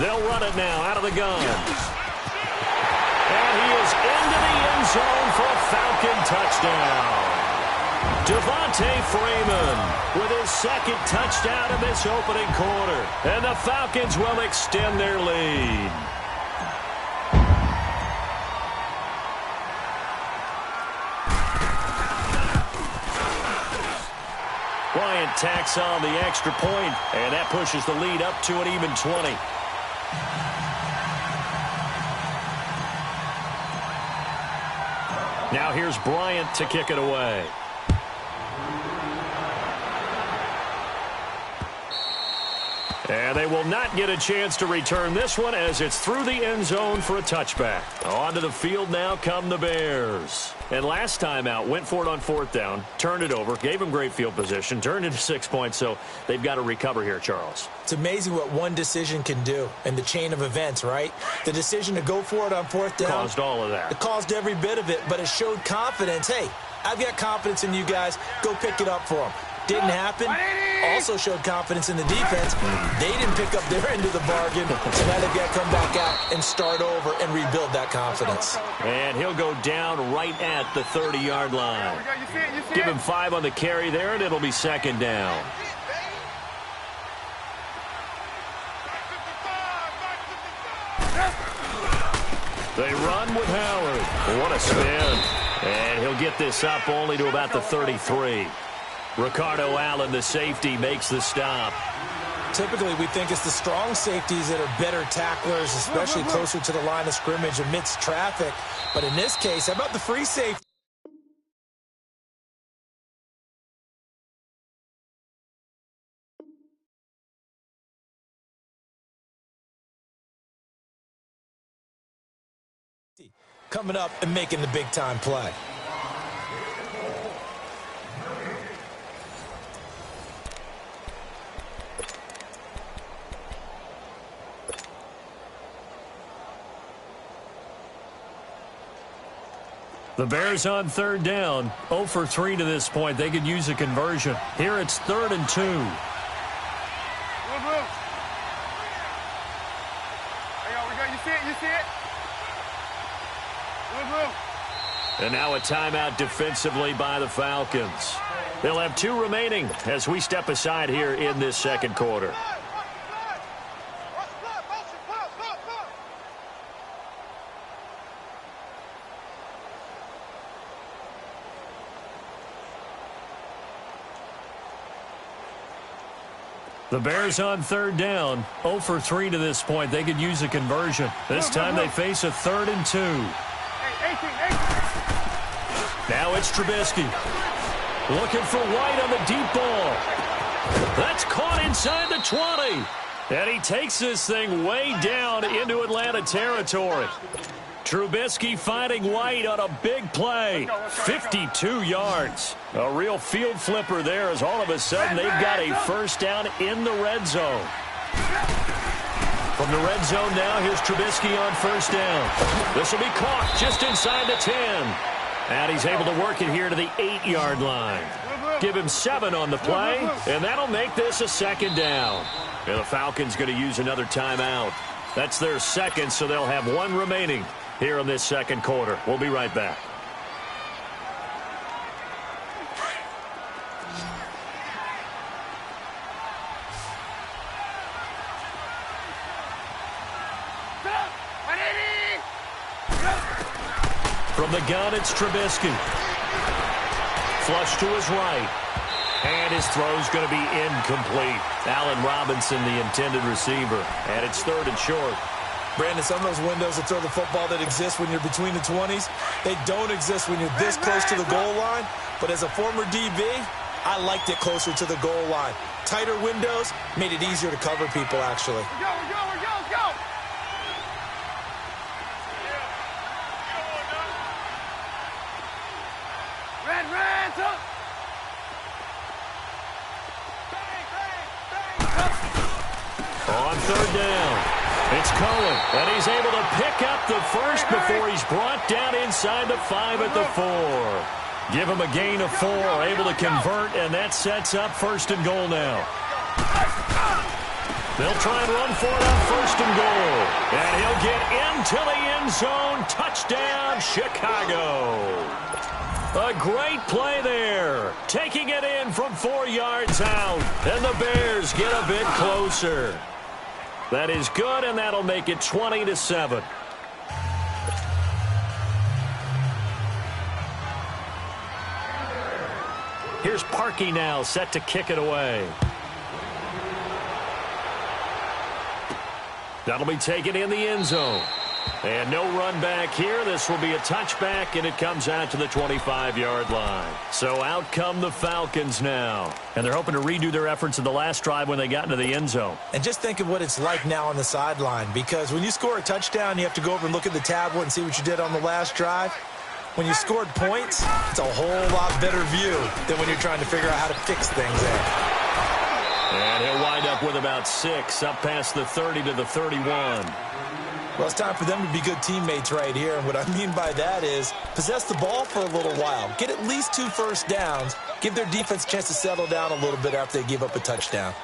They'll run it now out of the gun. And he is into the end zone for a Falcon touchdown. Devontae Freeman with his 2nd touchdown in this opening quarter. And the Falcons will extend their lead. Bryant tacks on the extra point, and that pushes the lead up to an even 20. Now here's Bryant to kick it away. And they will not get a chance to return this one as it's through the end zone for a touchback. Onto the field now come the Bears. And last time out, went for it on 4th down, turned it over, gave them great field position, turned into 6 points, so they've got to recover here, Charles. It's amazing what one decision can do in the chain of events, right? The decision to go for it on 4th down caused all of that. It caused every bit of it, but it showed confidence. Hey, I've got confidence in you guys. Go pick it up for them. Didn't happen. Also showed confidence in the defense. They didn't pick up their end of the bargain, so now they've got to come back out and start over and rebuild that confidence. And he'll go down right at the 30-yard line. Give him 5 on the carry there, and it'll be 2nd down. They run with Howard. What a spin. And he'll get this up only to about the 33. Ricardo Allen, the safety, makes the stop. Typically, we think it's the strong safeties that are better tacklers, especially closer to the line of scrimmage amidst traffic. But in this case, how about the free safety? Coming up and making the big-time play. The Bears on 3rd down, 0 for 3 to this point. They could use a conversion. Here it's 3rd and 2. Hey, you see it? You see it? And now a timeout defensively by the Falcons. They'll have 2 remaining as we step aside here in this 2nd quarter. The Bears on 3rd down, 0 for 3 to this point. They could use a conversion. This time they face a 3rd and 2. Now it's Trubisky. Looking for White on the deep ball. That's caught inside the 20. And he takes this thing way down into Atlanta territory. Trubisky finding White on a big play. 52 yards. A real field flipper there as all of a sudden they've got a 1st down in the red zone. From the red zone now, here's Trubisky on 1st down. This will be caught just inside the 10. And he's able to work it here to the 8-yard line. Give him 7 on the play, and that'll make this a second down. And the Falcons going to use another timeout. That's their second, so they'll have 1 remaining here in this second quarter. We'll be right back. From the gun, it's Trubisky. Flush to his right. And his throw's going to be incomplete. Allen Robinson, the intended receiver. And it's 3rd and short. Brandon, some of those windows to throw the football that exist when you're between the 20s, they don't exist when you're this close to the goal line. But as a former DB, I liked it closer to the goal line. Tighter windows made it easier to cover people, actually. Go, go, go, go! Red, up! On 3rd down, it's Cohen, and he's able to pick up the first before he's brought down inside the 5 at the 4. Give him a gain of 4, able to convert, and that sets up 1st and goal now. They'll try and run for it on 1st and goal, and he'll get into the end zone. Touchdown, Chicago. A great play there, taking it in from 4 yards out, and the Bears get a bit closer. That is good, and that'll make it 20-7. Here's Parkey now, set to kick it away. That'll be taken in the end zone. And no run back here. This will be a touchback, and it comes out to the 25-yard line. So out come the Falcons now. And they're hoping to redo their efforts in the last drive when they got into the end zone. And just think of what it's like now on the sideline, because when you score a touchdown, you have to go over and look at the tablet and see what you did on the last drive. When you scored points, it's a whole lot better view than when you're trying to figure out how to fix things there. And he'll wind up with about 6, up past the 30 to the 31. Well, it's time for them to be good teammates right here. And what I mean by that is possess the ball for a little while. Get at least 2 first downs. Give their defense a chance to settle down a little bit after they give up a touchdown.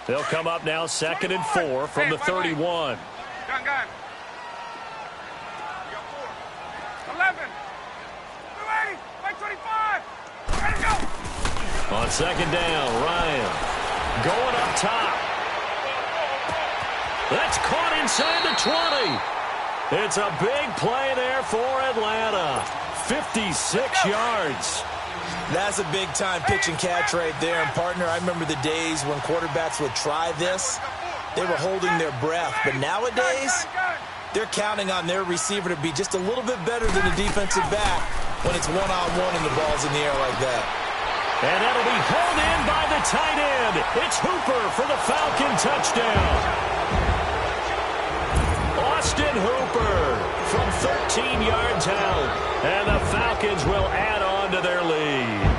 They'll come up now 2nd and 4 from the 31. Gun. 11. 280. 25. Ready to go. On 2nd down, Ryan going up top. That's caught inside the 20. It's a big play there for Atlanta. 56 yards. That's a big-time pitch and catch right there. And, partner, I remember the days when quarterbacks would try this. They were holding their breath. But nowadays, they're counting on their receiver to be just a little bit better than the defensive back when it's one-on-one and the ball's in the air like that. And that'll be hauled in by the tight end. It's Hooper for the Falcon touchdown. Austin Hooper from 13 yards out. And the Falcons will add on to their lead.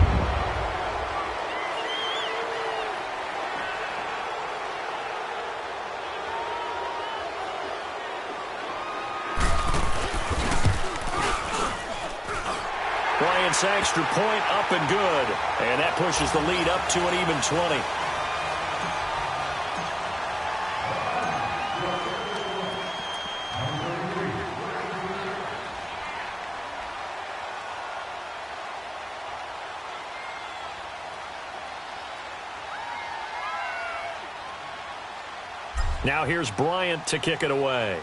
Bryant's extra point up and good. And that pushes the lead up to an even 20. Now here's Bryant to kick it away.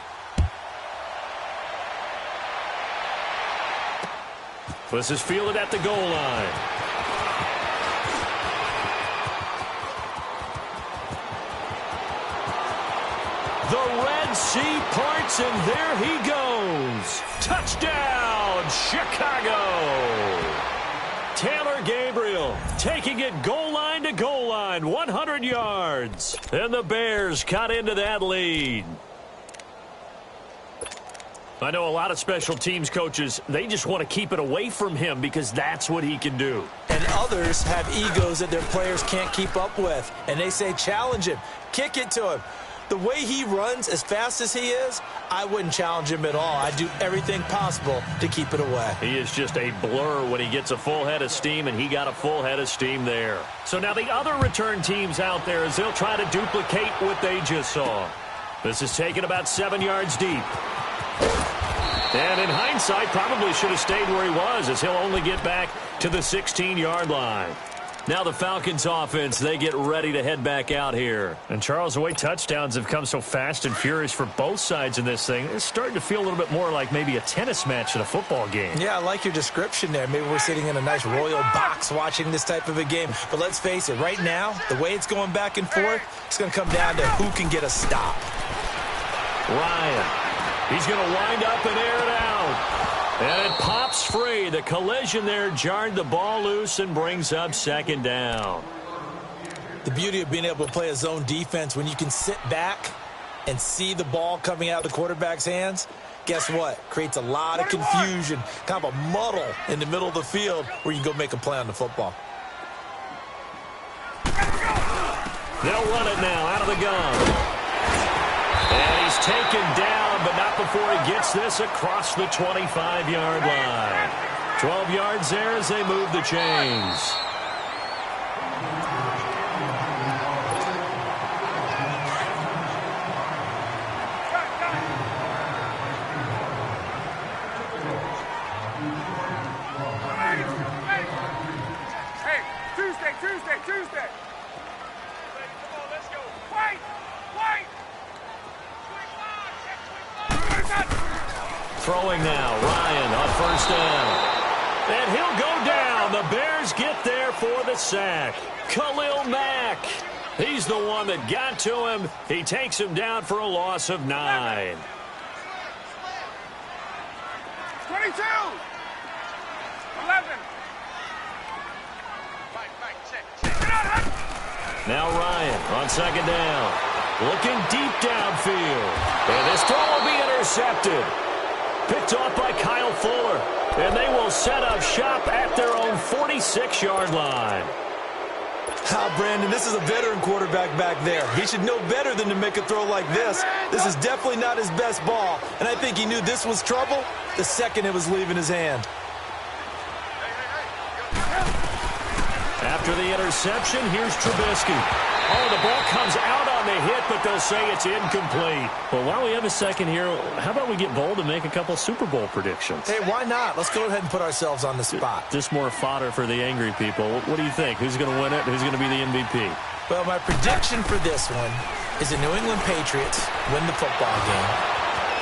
This is fielded at the goal line. The Red Sea parts, and there he goes. Touchdown, Chicago. Taylor Gabriel taking it goal line to goal line, 100 yards. And the Bears cut into that lead. I know a lot of special teams coaches, they just want to keep it away from him because that's what he can do. And others have egos that their players can't keep up with. And they say, challenge him, kick it to him. The way he runs, as fast as he is, I wouldn't challenge him at all. I'd do everything possible to keep it away. He is just a blur when he gets a full head of steam, and he got a full head of steam there. So now the other return teams out there, as they'll try to duplicate what they just saw. This is taken about 7 yards deep. And in hindsight, probably should have stayed where he was, as he'll only get back to the 16-yard line. Now the Falcons offense, they get ready to head back out here. And Charles, the way touchdowns have come so fast and furious for both sides in this thing, it's starting to feel a little bit more like maybe a tennis match in a football game. Yeah, I like your description there. Maybe we're sitting in a nice royal box watching this type of a game. But let's face it, right now, the way it's going back and forth, it's going to come down to who can get a stop. Ryan, he's going to wind up and air it out. And it pops free. The collision there jarred the ball loose and brings up second down. The beauty of being able to play a zone defense when you can sit back and see the ball coming out of the quarterback's hands, guess what? Creates a lot of confusion, kind of a muddle in the middle of the field where you can go make a play on the football. They'll run it now out of the gun. And he's taken down, but not before he gets this across the 25-yard line. 12 yards there as they move the chains. Hey, Tuesday. Come on, let's go. Fight! Throwing now, Ryan on first down. And he'll go down. The Bears get there for the sack. Khalil Mack. He's the one that got to him. He takes him down for a loss of 9. 22! 11! Now Ryan on second down. Looking deep downfield. And this throw will be intercepted. Picked off by Kyle Fuller. And they will set up shop at their own 46-yard line. Brandon, this is a veteran quarterback back there. He should know better than to make a throw like this. This is definitely not his best ball. And I think he knew this was trouble the second it was leaving his hand. After the interception, here's Trubisky. Oh, the ball comes out on the hit, but they'll say it's incomplete. Well, while we have a second here, how about we get bold and make a couple Super Bowl predictions? Hey, why not? Let's go ahead and put ourselves on the spot. Just more fodder for the angry people. What do you think? Who's going to win it? Who's going to be the MVP? Well, my prediction for this one is the New England Patriots win the football game.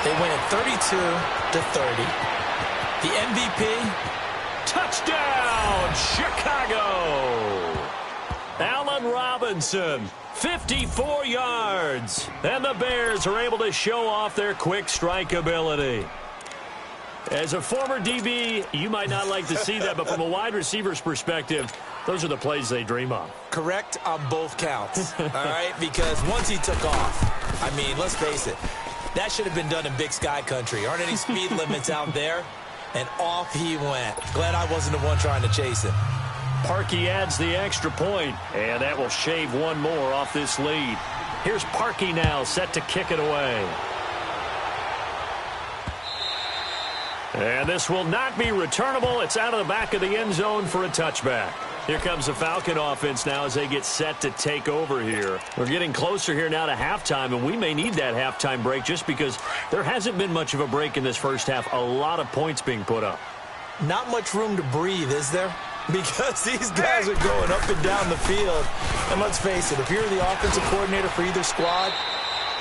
They win it 32-30. The MVP, touchdown, Chicago! Allen Robinson, 54 yards. And the Bears are able to show off their quick strike ability. As a former DB, you might not like to see that, but from a wide receiver's perspective, those are the plays they dream of. Correct on both counts, all right? Because once he took off, I mean, let's face it, that should have been done in Big Sky Country. Aren't any speed limits out there? And off he went. Glad I wasn't the one trying to chase him. Parkey adds the extra point, and that will shave one more off this lead. Here's Parkey now, set to kick it away. And this will not be returnable. It's out of the back of the end zone for a touchback. Here comes the Falcon offense now as they get set to take over here. We're getting closer here now to halftime, and we may need that halftime break just because there hasn't been much of a break in this first half. A lot of points being put up. Not much room to breathe, is there? Because these guys are going up and down the field. And let's face it, if you're the offensive coordinator for either squad,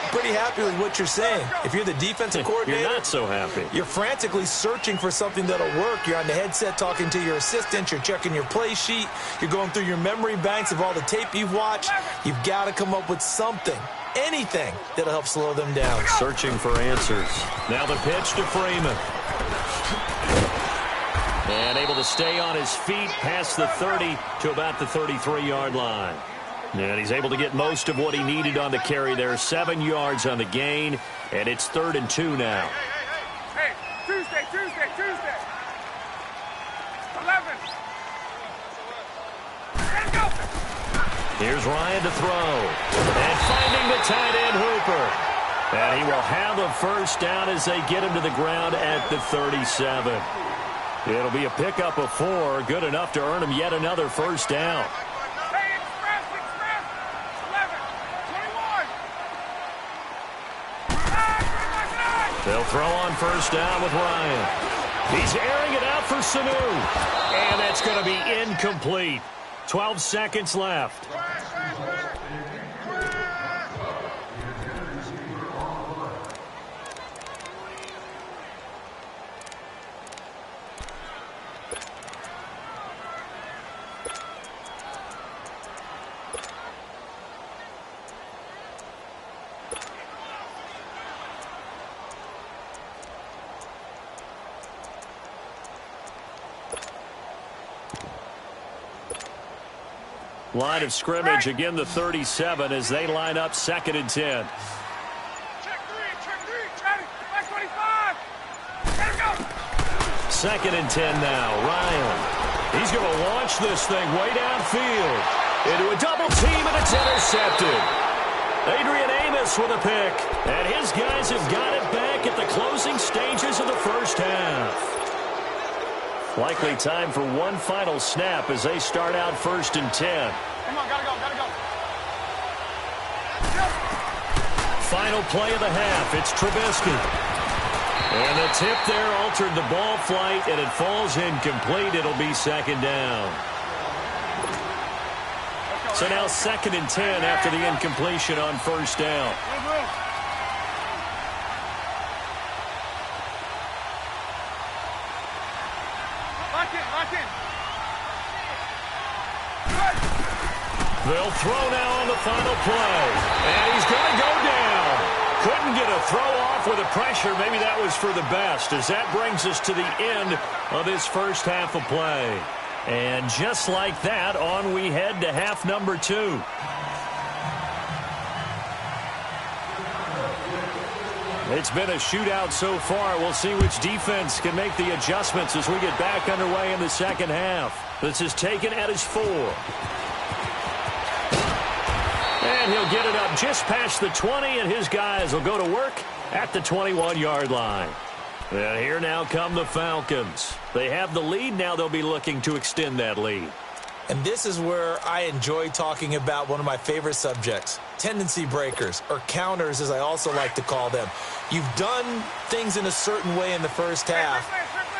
I'm pretty happy with what you're saying. If you're the defensive coordinator, you're not so happy. You're frantically searching for something that'll work. You're on the headset talking to your assistant. You're checking your play sheet. You're going through your memory banks of all the tape you've watched. You've got to come up with something, anything that'll help slow them down. Searching for answers. Now the pitch to Freeman. And able to stay on his feet past the 30 to about the 33-yard line. And he's able to get most of what he needed on the carry there. 7 yards on the gain, and it's 3rd and 2 now. Hey, Tuesday. 11. Let's go. Here's Ryan to throw. And finding the tight end who keeper. And he will have a first down as they get him to the ground at the 37. It'll be a pickup of 4, good enough to earn him yet another first down. Hey, express, 11, 21. They'll throw on first down with Ryan. He's airing it out for Sanu. And that's going to be incomplete. 12 seconds left. Line of scrimmage, again the 37 as they line up 2nd and 10. Check 3, check 25. Let him go. 2nd and 10 now. Ryan. He's going to launch this thing way downfield. Into a double team, and it's intercepted. Adrian Amos with a pick. And his guys have got it back at the closing stages of the first half. Likely time for one final snap as they start out 1st and 10. Come on, gotta go. Final play of the half. It's Trubisky. And the tip there altered the ball flight, and it falls incomplete. It'll be 2nd down. So now 2nd and 10 after the incompletion on first down. Lock in. They'll throw now on the final play. And he's going to go down. Couldn't get a throw off with the pressure. Maybe that was for the best, as that brings us to the end of this first half of play. And just like that, on we head to half number 2. It's been a shootout so far. We'll see which defense can make the adjustments as we get back underway in the second half. This is taken at his 4. And he'll get it up just past the 20, and his guys will go to work at the 21-yard line. And here now come the Falcons. They have the lead. Now they'll be looking to extend that lead. And this is where I enjoy talking about one of my favorite subjects, tendency breakers, or counters as I also like to call them. You've done things in a certain way in the first half,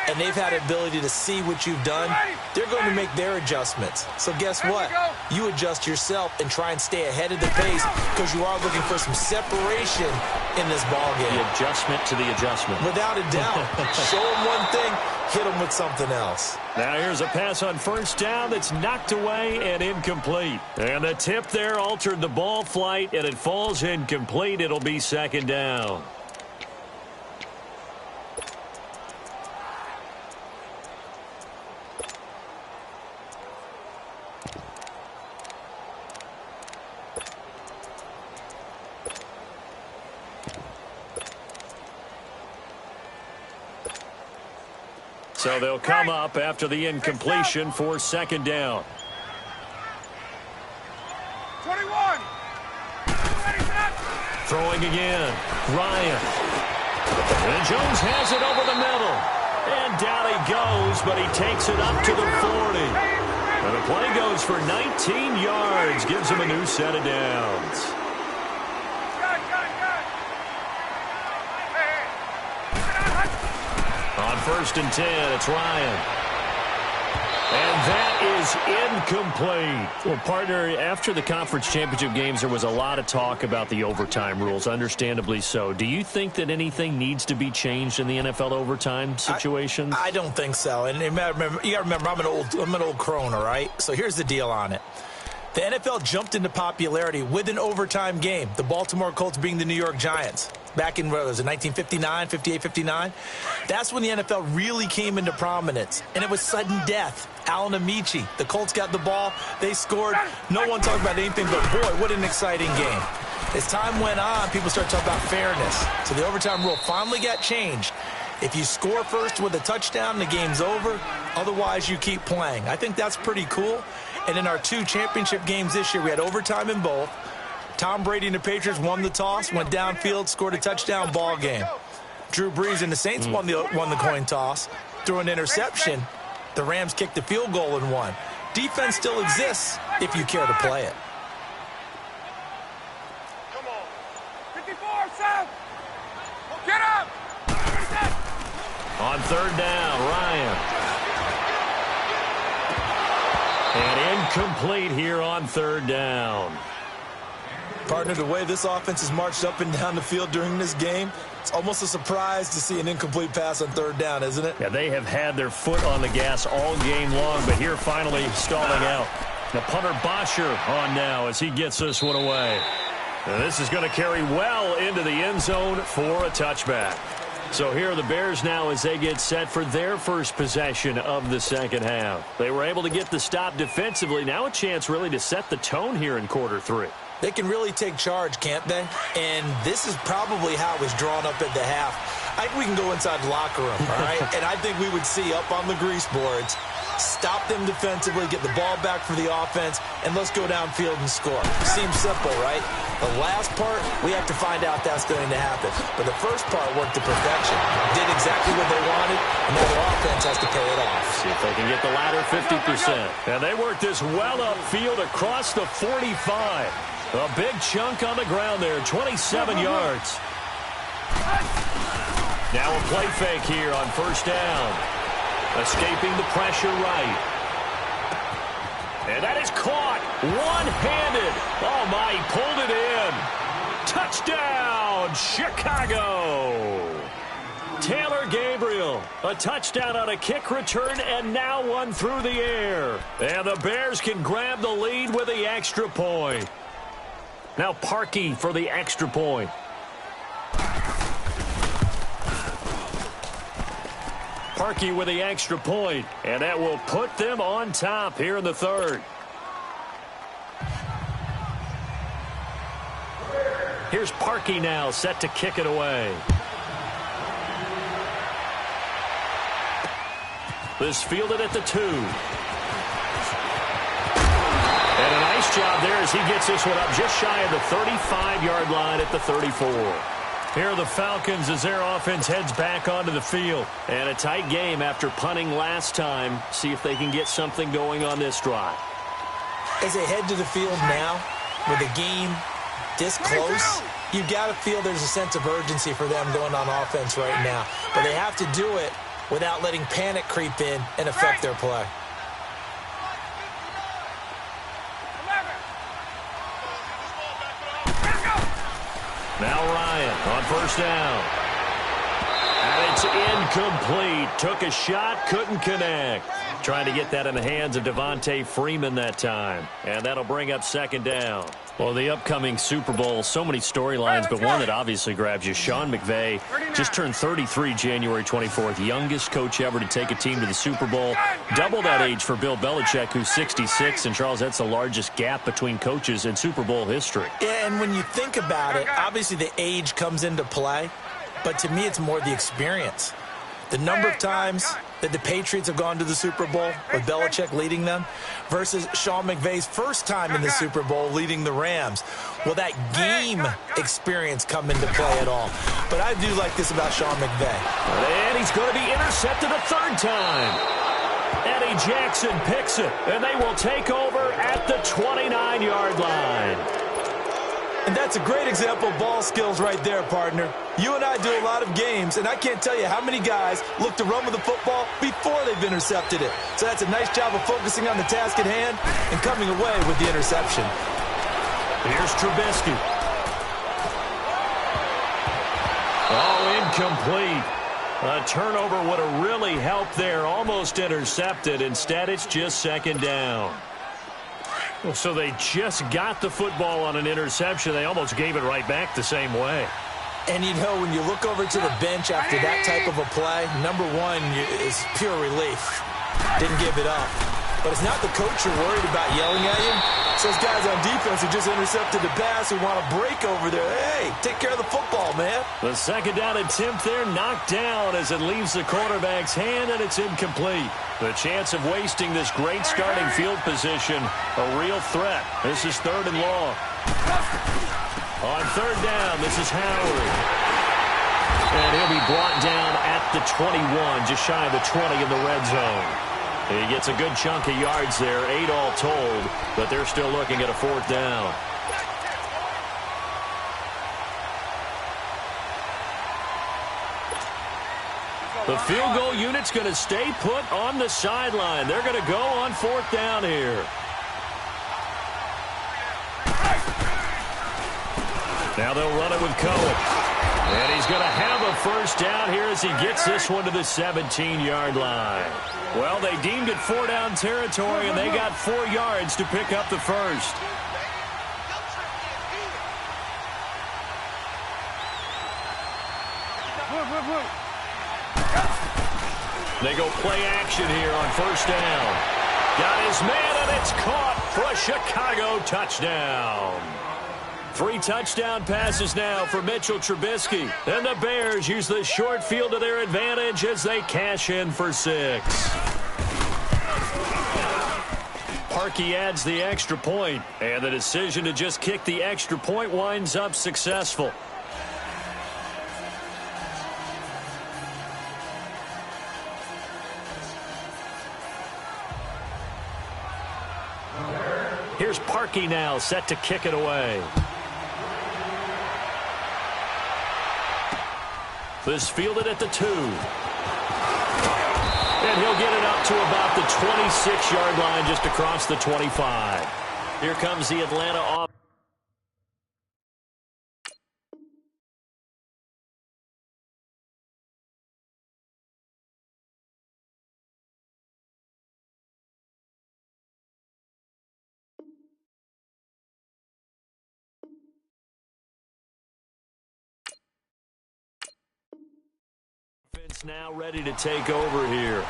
and they've had an ability to see what you've done. They're going to make their adjustments. So guess what? You adjust yourself and try and stay ahead of the pace because you are looking for some separation in this ball game. The adjustment to the adjustment. Without a doubt. Show them one thing, hit them with something else. Now here's a pass on first down that's knocked away and incomplete. And the tip there altered the ball flight, and it falls incomplete. It'll be 2nd down. So they'll come up after the incompletion for 2nd down. 21. Throwing again. Ryan. And Jones has it over the middle. And down he goes, but he takes it up to the 40. And the play goes for 19 yards. Gives him a new set of downs. On 1st and 10, it's Ryan. And that is incomplete. Well, partner, after the conference championship games, there was a lot of talk about the overtime rules, understandably so. Do you think that anything needs to be changed in the NFL overtime situations? I don't think so. And you got to remember, I'm an old crone, all right? So here's the deal on it. The NFL jumped into popularity with an overtime game, the Baltimore Colts being the New York Giants. Back in, what was it, 1959, 58, 59? That's when the NFL really came into prominence. And it was sudden death. Alan Amici, the Colts got the ball. They scored. No one talked about anything but, boy, what an exciting game. As time went on, people started talking about fairness. So the overtime rule finally got changed. If you score first with a touchdown, the game's over. Otherwise, you keep playing. I think that's pretty cool. And in our 2 championship games this year, we had overtime in both. Tom Brady and the Patriots won the toss, went downfield, scored a touchdown, ball game. Drew Brees and the Saints won the coin toss, threw an interception. The Rams kicked the field goal and won. Defense still exists if you care to play it. Come on. 54, Sam. Get up. On third down, Ryan. And incomplete here on third down. Partner, the way this offense has marched up and down the field during this game, it's almost a surprise to see an incomplete pass on third down, isn't it? Yeah, they have had their foot on the gas all game long, but here finally stalling out. The punter Bosher on now as he gets this one away. And this is going to carry well into the end zone for a touchback. So here are the Bears now as they get set for their first possession of the second half. They were able to get the stop defensively. Now a chance really to set the tone here in quarter three. They can really take charge, can't they? And this is probably how it was drawn up at the half. I think we can go inside the locker room, all right? And I think we would see up on the grease boards, stop them defensively, get the ball back for the offense, and let's go downfield and score. Seems simple, right? The last part, we have to find out that's going to happen. But the first part worked to perfection. Did exactly what they wanted, and now their offense has to pay it off. See if they can get the latter 50%. And they work this well upfield across the 45. A big chunk on the ground there, 27 yards. Now a play fake here on first down. Escaping the pressure right. And that is caught one-handed. Oh, my, he pulled it in. Touchdown, Chicago. Taylor Gabriel, a touchdown on a kick return, and now one through the air. And the Bears can grab the lead with the extra point. Now Parkey for the extra point. Parkey with the extra point, and that will put them on top here in the third. Here's Parkey now, set to kick it away. This fielded at the 2. And a nice job there as he gets this one up just shy of the 35-yard line at the 34. Here are the Falcons as their offense heads back onto the field. And a tight game after punting last time. See if they can get something going on this drive. As they head to the field now, with the game this close, you've got to feel there's a sense of urgency for them going on offense right now. But they have to do it without letting panic creep in and affect their play. Now Ryan on first down. And it's incomplete. Took a shot, couldn't connect. Trying to get that in the hands of Devontae Freeman that time. And that'll bring up second down. Well, the upcoming Super Bowl, so many storylines, but one that obviously grabs you. Sean McVay just turned 33 January 24th. Youngest coach ever to take a team to the Super Bowl. Double that age for Bill Belichick, who's 66. And, Charles, that's the largest gap between coaches in Super Bowl history. Yeah, and when you think about it, obviously the age comes into play. But to me, it's more the experience. The number of times that the Patriots have gone to the Super Bowl with Belichick leading them versus Sean McVay's first time in the Super Bowl leading the Rams. Will that game experience come into play at all? But I do like this about Sean McVay. And he's going to be intercepted a third time. Eddie Jackson picks it, and they will take over at the 29-yard line. And that's a great example of ball skills right there, partner. You and I do a lot of games, and I can't tell you how many guys look to run with the football before they've intercepted it. So that's a nice job of focusing on the task at hand and coming away with the interception. Here's Trubisky. Oh, incomplete. A turnover would have really helped there. Almost intercepted. Instead, it's just second down. Well, so they just got the football on an interception. They almost gave it right back the same way. And, you know, when you look over to the bench after that type of a play, number one is pure relief. Didn't give it up. But it's not the coach you're worried about yelling at you. It's those guys on defense who just intercepted the pass who want to break over there. Hey, take care of the football, man. The second down attempt there knocked down as it leaves the quarterback's hand, and it's incomplete. The chance of wasting this great starting field position, a real threat. This is 3rd and long. On third down, this is Howard. And he'll be brought down at the 21, just shy of the 20 in the red zone. He gets a good chunk of yards there, 8 all told, but they're still looking at a fourth down. The field goal unit's going to stay put on the sideline. They're going to go on fourth down here. Now they'll run it with Cohen. And he's going to have a first down here as he gets this one to the 17-yard line. Well, they deemed it 4-down territory, and they got 4 yards to pick up the first. They go play action here on first down. Got his man, and it's caught for a Chicago touchdown. 3 touchdown passes now for Mitchell Trubisky. And the Bears use the short field to their advantage as they cash in for 6. Parkey adds the extra point, and the decision to just kick the extra point winds up successful. Here's Parkey now, set to kick it away. This fielded at the 2. And he'll get it up to about the 26-yard line, just across the 25. Here comes the Atlanta offense. Now ready to take over here.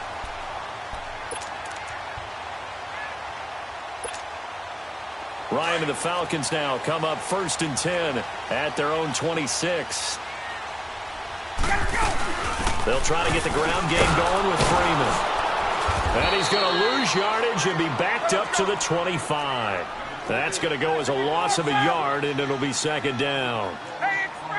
Ryan and the Falcons now come up 1st and 10 at their own 26. They'll try to get the ground game going with Freeman. And he's going to lose yardage and be backed up to the 25. That's going to go as a loss of a yard, and it'll be 2nd down.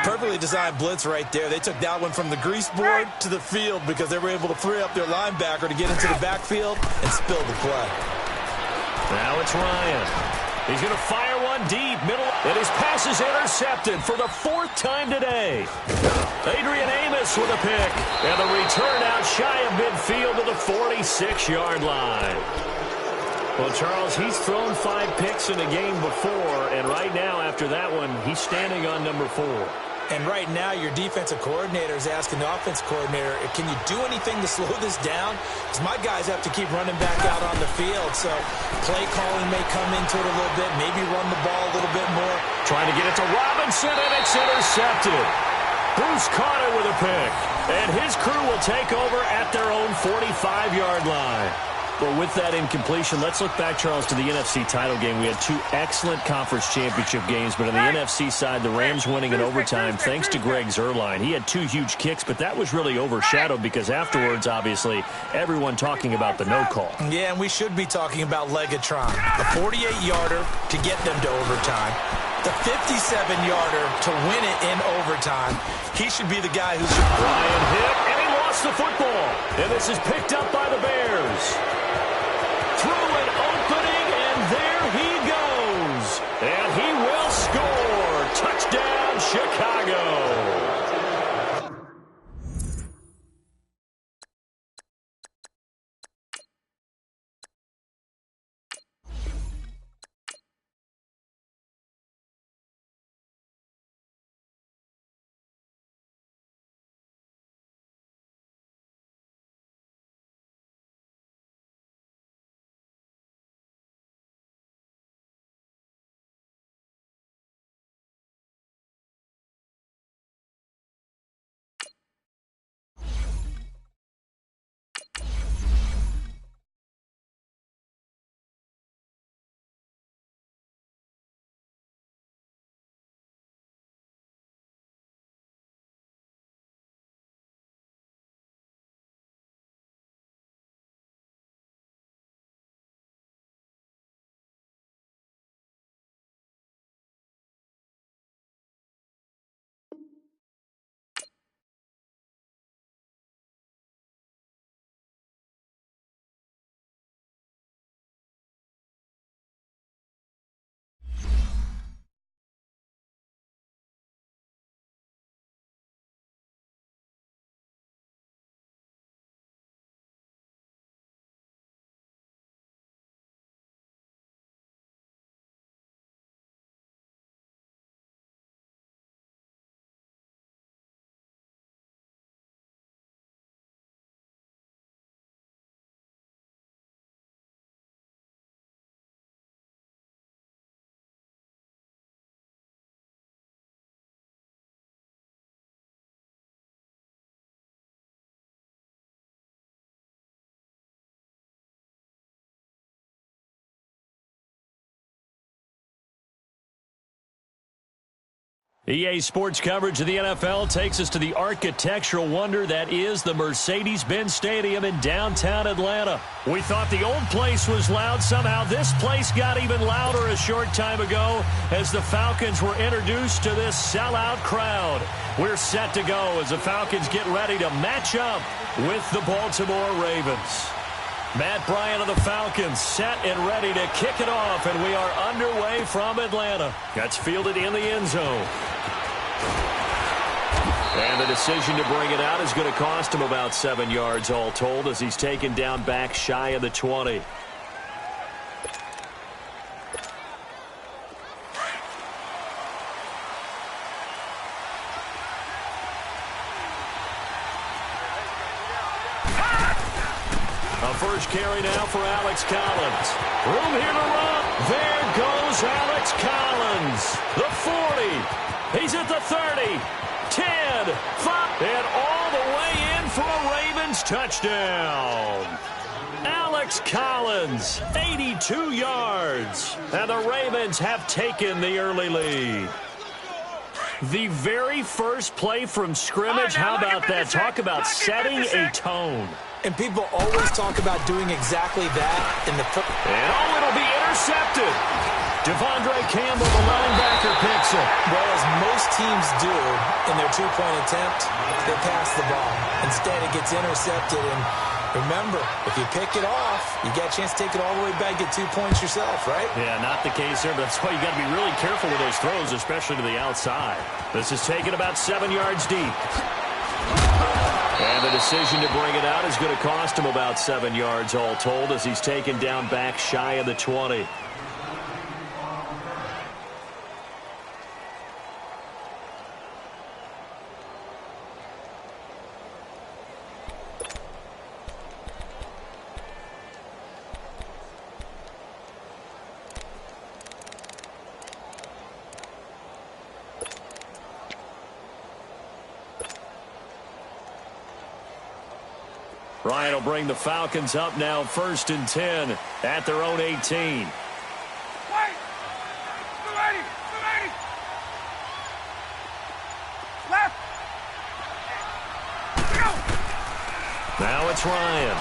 Perfectly designed blitz right there. They took that one from the grease board to the field because they were able to free up their linebacker to get into the backfield and spill the play. Now it's Ryan. He's going to fire one deep, middle, and his pass is intercepted for the 4th time today. Adrian Amos with a pick, and the return out shy of midfield to the 46-yard line. Well, Charles, he's thrown 5 picks in a game before, and right now, after that one, he's standing on number 4. And right now, your defensive coordinator is asking the offensive coordinator, can you do anything to slow this down? Because my guys have to keep running back out on the field, so play calling may come into it a little bit, maybe run the ball a little bit more. Trying to get it to Robinson, and it's intercepted. Bruce Carter with a pick, and his crew will take over at their own 45-yard line. Well, with that incompletion, let's look back, Charles, to the NFC title game. We had 2 excellent conference championship games, but on the NFC side, the Rams winning in overtime thanks to Greg Zuerlein. He had 2 huge kicks, but that was really overshadowed because afterwards, obviously, everyone talking about the no call. Yeah, and we should be talking about Legatron. A 48-yarder to get them to overtime. The 57-yarder to win it in overtime. He should be the guy who should... Ryan hit, and he lost the football. And this is picked up by the Bears. Through an opening, and there he goes. And he will score. Touchdown, Chicago. EA Sports coverage of the NFL takes us to the architectural wonder that is the Mercedes-Benz Stadium in downtown Atlanta. We thought the old place was loud. Somehow this place got even louder a short time ago as the Falcons were introduced to this sellout crowd. We're set to go as the Falcons get ready to match up with the Baltimore Ravens. Matt Bryant of the Falcons set and ready to kick it off, and we are underway from Atlanta. That's fielded in the end zone. And the decision to bring it out is going to cost him about 7 yards all told as he's taken down back shy of the 20. A first carry now for Alex Collins. Room here to run. There goes Alex Collins. The 40. He's at the 30. 10. 5. And all the way in for a Ravens touchdown. Alex Collins, 82 yards. And the Ravens have taken the early lead. The very first play from scrimmage, how about that? Talk about setting a tone. And people always talk about doing exactly that in the first. And it'll be intercepted. Devondre Campbell, the linebacker, picks it. Well, as most teams do in their two-point attempt, they pass the ball. Instead, it gets intercepted. And remember, if you pick it off, you get a chance to take it all the way back, get 2 points yourself, right? Yeah, not the case there, but that's why you got to be really careful with those throws, especially to the outside. This is taken about 7 yards deep. And the decision to bring it out is going to cost him about 7 yards all told as he's taken down back shy of the 20. Ryan will bring the Falcons up now 1st and 10 at their own 18. Wait! 280! 280! Left! Go! Now it's Ryan.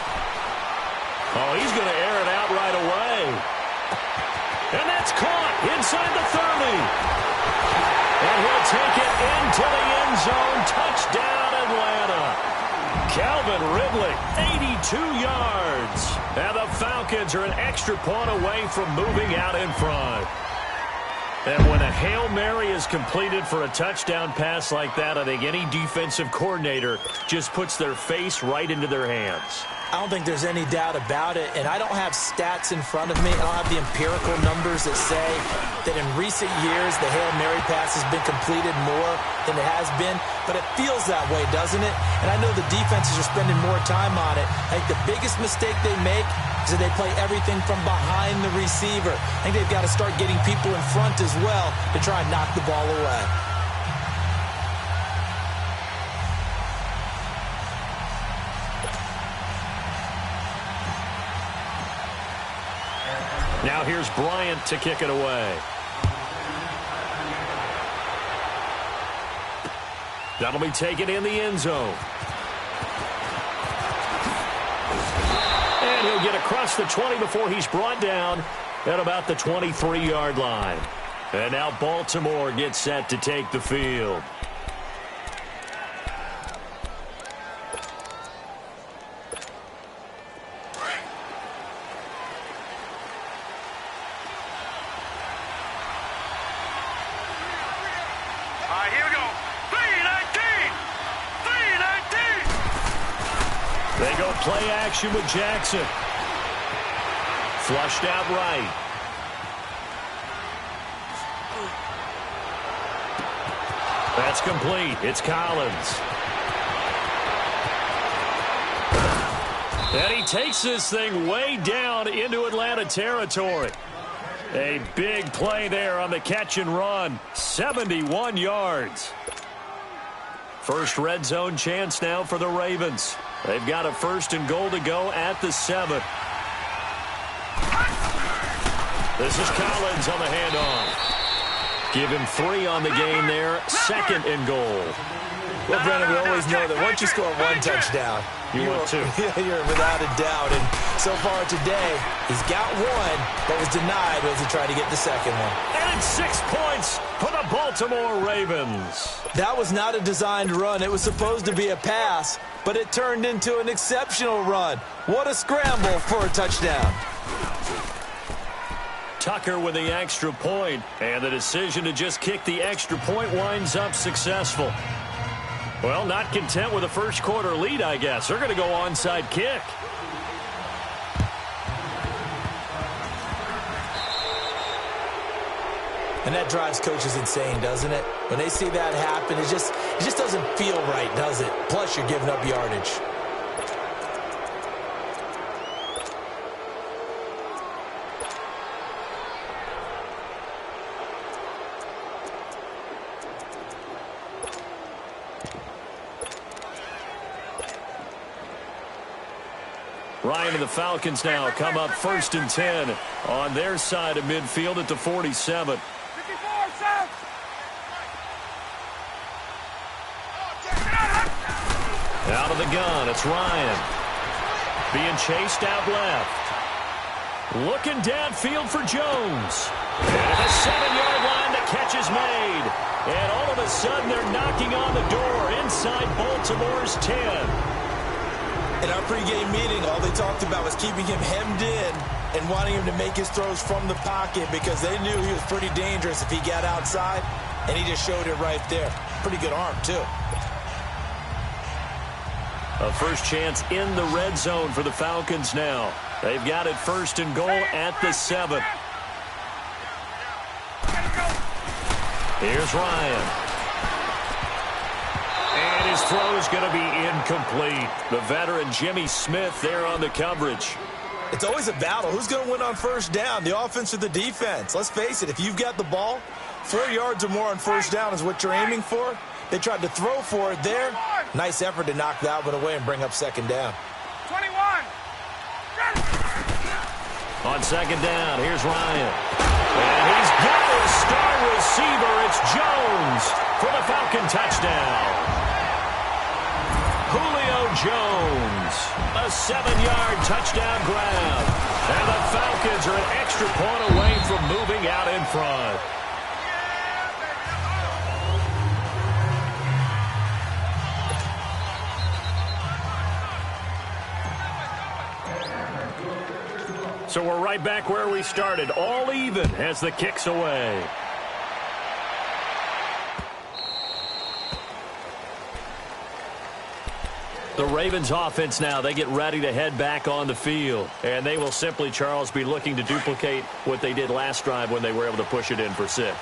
Oh, he's going to air it out right away. And that's caught inside the 30. And he'll take it into the end zone. Touchdown, Atlanta. Calvin Ridley, 82 yards. And the Falcons are an extra point away from moving out in front. And when a Hail Mary is completed for a touchdown pass like that, I think any defensive coordinator just puts their face right into their hands. I don't think there's any doubt about it, and I don't have stats in front of me. I don't have the empirical numbers that say that in recent years the Hail Mary pass has been completed more than it has been, but it feels that way, doesn't it? And I know the defenses are spending more time on it. I think the biggest mistake they make is that they play everything from behind the receiver. I think they've got to start getting people in front as well to try and knock the ball away. Now here's Bryant to kick it away. That'll be taken in the end zone. And he'll get across the 20 before he's brought down at about the 23-yard line. And now Baltimore gets set to take the field. Here we go. 319! 319! They go play action with Jackson. Flushed out right. That's complete. It's Collins. And he takes this thing way down into Atlanta territory. A big play there on the catch and run. 71 yards. First red zone chance now for the Ravens. They've got a 1st and goal to go at the 7. This is Collins on the handoff. Give him 3 on the game there. 2nd and goal. Well, Brennan, we always know that once you score 1 touchdown, you're 2. You're without a doubt. And so far today, he's got 1, but was denied as he tried to get the 2nd one. And it's 6 points for the Baltimore Ravens. That was not a designed run. It was supposed to be a pass, but it turned into an exceptional run. What a scramble for a touchdown. Tucker with the extra point, and the decision to just kick the extra point winds up successful. Well, not content with a first quarter lead, I guess. They're going to go onside kick. And that drives coaches insane, doesn't it? When they see that happen, it just doesn't feel right, does it? Plus, you're giving up yardage. Ryan and the Falcons now come up 1st and 10 on their side of midfield at the 47. 54, Sam. Out of the gun, it's Ryan. Being chased out left. Looking downfield for Jones. And the 7-yard line, the catch is made. And all of a sudden, they're knocking on the door inside Baltimore's 10. In our pregame meeting, all they talked about was keeping him hemmed in and wanting him to make his throws from the pocket because they knew he was pretty dangerous if he got outside, and he just showed it right there. Pretty good arm, too. A first chance in the red zone for the Falcons now. They've got it 1st and goal at the 7. Here's Ryan. And his throw is going to be incomplete. The veteran Jimmy Smith there on the coverage. It's always a battle. Who's going to win on first down, the offense or the defense? Let's face it, if you've got the ball, 4 yards or more on first down is what you're aiming for. They tried to throw for it there. Nice effort to knock that one away and bring up 2nd down. 21. On 2nd down, here's Ryan. And he's got a star receiver. It's Jones for the Falcon touchdown. Julio Jones, a 7-yard touchdown grab. And the Falcons are an extra point away from moving out in front. So we're right back where we started, all even as the kick's away. The Ravens offense now, they get ready to head back on the field. And they will simply, Charles, be looking to duplicate what they did last drive when they were able to push it in for 6.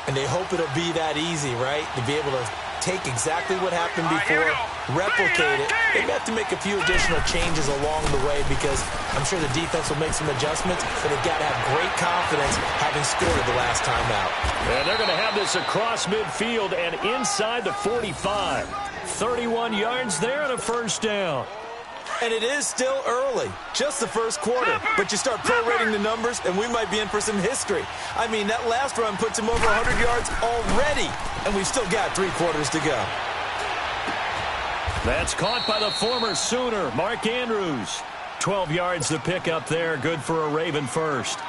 And they hope it'll be that easy, right? To be able to take exactly what happened before, replicate it. They have to make a few additional changes along the way because I'm sure the defense will make some adjustments, but they've got to have great confidence having scored the last time out. And they're going to have this across midfield and inside the 45. 31 yards there and a first down. And it is still early, just the first quarter. But you start prorating the numbers, and we might be in for some history. I mean, that last run puts him over 100 yards already, and we've still got 3 quarters to go. That's caught by the former Sooner, Mark Andrews. 12 yards to pick up there, good for a Raven first.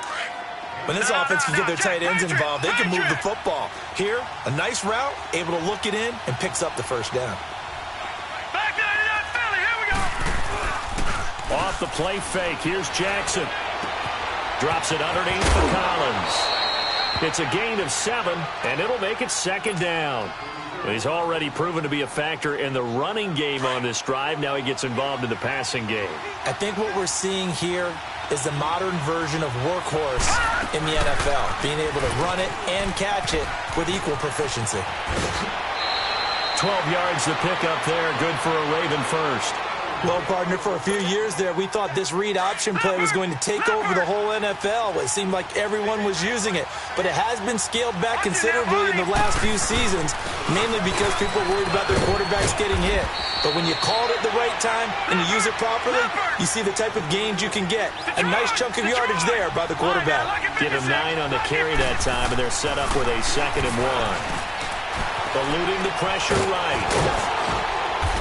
When this offense can get their tight ends involved, they can move the football. Here, a nice route, able to look it in, and picks up the first down. Off the play fake, here's Jackson. Drops it underneath for Collins. It's a gain of 7, and it'll make it 2nd down. He's already proven to be a factor in the running game on this drive. Now he gets involved in the passing game. I think what we're seeing here is the modern version of workhorse in the NFL, being able to run it and catch it with equal proficiency. 12 yards to pick up there, good for a Raven first. Well, partner, for a few years there, we thought this read option play was going to take over the whole NFL. It seemed like everyone was using it, but it has been scaled back considerably in the last few seasons. mainly because people are worried about their quarterbacks getting hit. But when you call it at the right time and you use it properly, you see the type of gains you can get. A nice chunk of yardage there by the quarterback. Give him 9 on the carry that time, and they're set up with a 2nd and 1. Eluding the pressure right.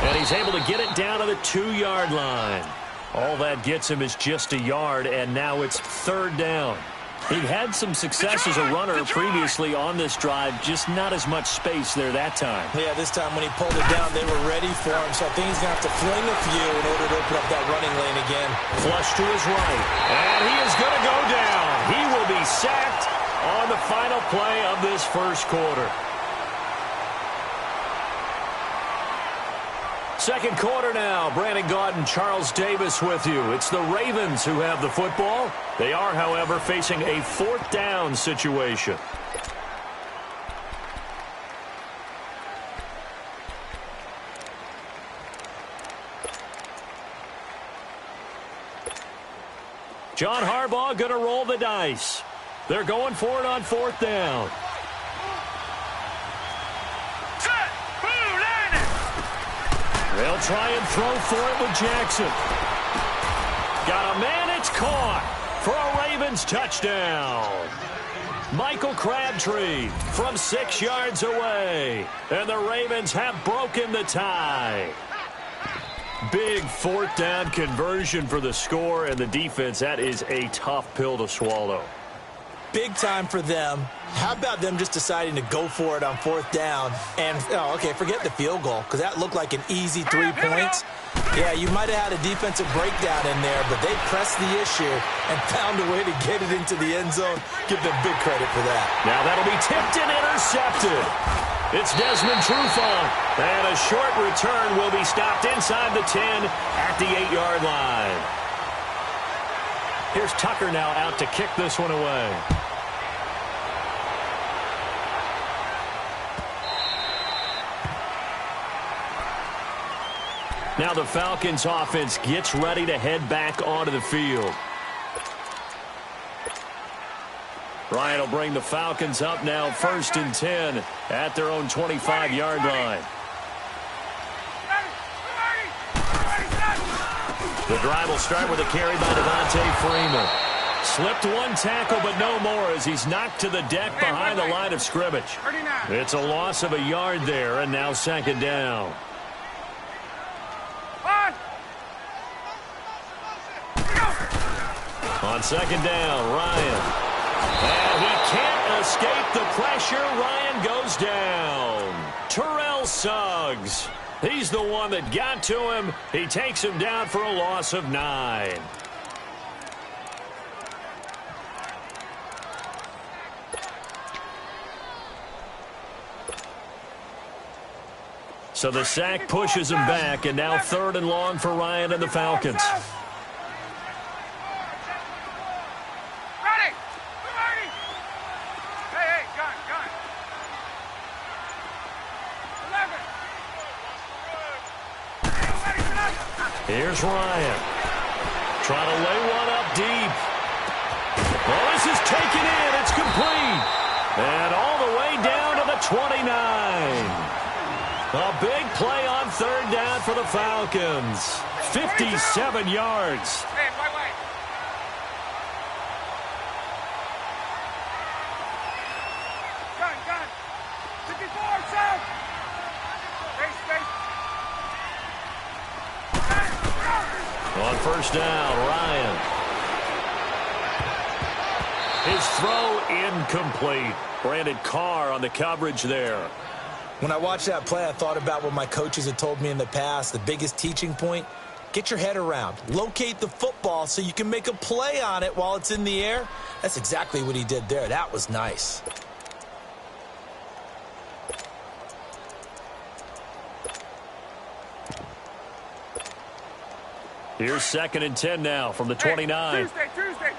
And he's able to get it down to the 2-yard line. All that gets him is just a yard, and now it's 3rd down. He had some success as a runner previously on this drive, just not as much space there that time. Yeah, this time when he pulled it down, they were ready for him, so I think he's going to have to fling a few in order to open up that running lane again. Flush to his right, and he is going to go down. He will be sacked on the final play of this first quarter. Second quarter now. Brandon Gaudin and Charles Davis with you. It's the Ravens who have the football. They are, however, facing a 4th down situation. John Harbaugh going to roll the dice. They're going for it on 4th down. They'll try and throw for it with Jackson. Got a man, it's caught for a Ravens touchdown. Michael Crabtree from 6 yards away. And the Ravens have broken the tie. Big 4th down conversion for the score, and the defense, that is a tough pill to swallow. Big time for them. How about them just deciding to go for it on 4th down? And, okay, forget the field goal, because that looked like an easy 3 points. Yeah, you might have had a defensive breakdown in there, but they pressed the issue and found a way to get it into the end zone. Give them big credit for that. Now that'll be tipped and intercepted. It's Desmond Trufant, and a short return will be stopped inside the 10 at the 8-yard line. Here's Tucker now out to kick this one away. Now the Falcons offense gets ready to head back onto the field. Ryan will bring the Falcons up now 1st and 10 at their own 25-yard line. The drive will start with a carry by Devontae Freeman. Slipped one tackle, but no more as he's knocked to the deck behind the line of scrimmage. It's a loss of a yard there, and now 2nd down. On 2nd down, Ryan. And he can't escape the pressure. Ryan goes down. Terrell Suggs. He's the one that got to him. He takes him down for a loss of 9. So the sack pushes him back, and now 3rd and long for Ryan and the Falcons. Here's Ryan. Trying to lay one up deep. Well, this is taken in. It's complete. And all the way down to the 29. A big play on 3rd down for the Falcons. 57 yards. Hey, wait. Gun. 54, south. Space. On 1st down, Ryan. His throw incomplete. Brandon Carr on the coverage there. When I watched that play, I thought about what my coaches had told me in the past. The biggest teaching point, get your head around. Locate the football so you can make a play on it while it's in the air. That's exactly what he did there. That was nice. Here's 2nd and 10 now from the 29. Hey, Tuesday.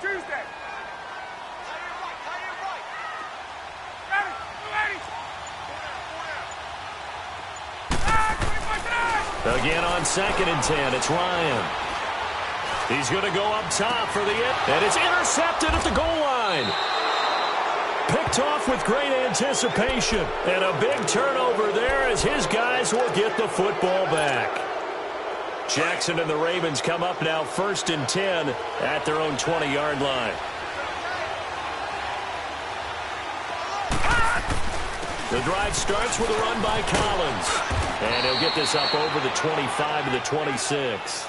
Again on 2nd and 10, it's Ryan. He's going to go up top for the end, and it's intercepted at the goal line. Picked off with great anticipation. And a big turnover there as his guys will get the football back. Jackson and the Ravens come up now 1st and 10 at their own 20-yard line. The drive starts with a run by Collins. And he'll get this up over the 25 to the 26.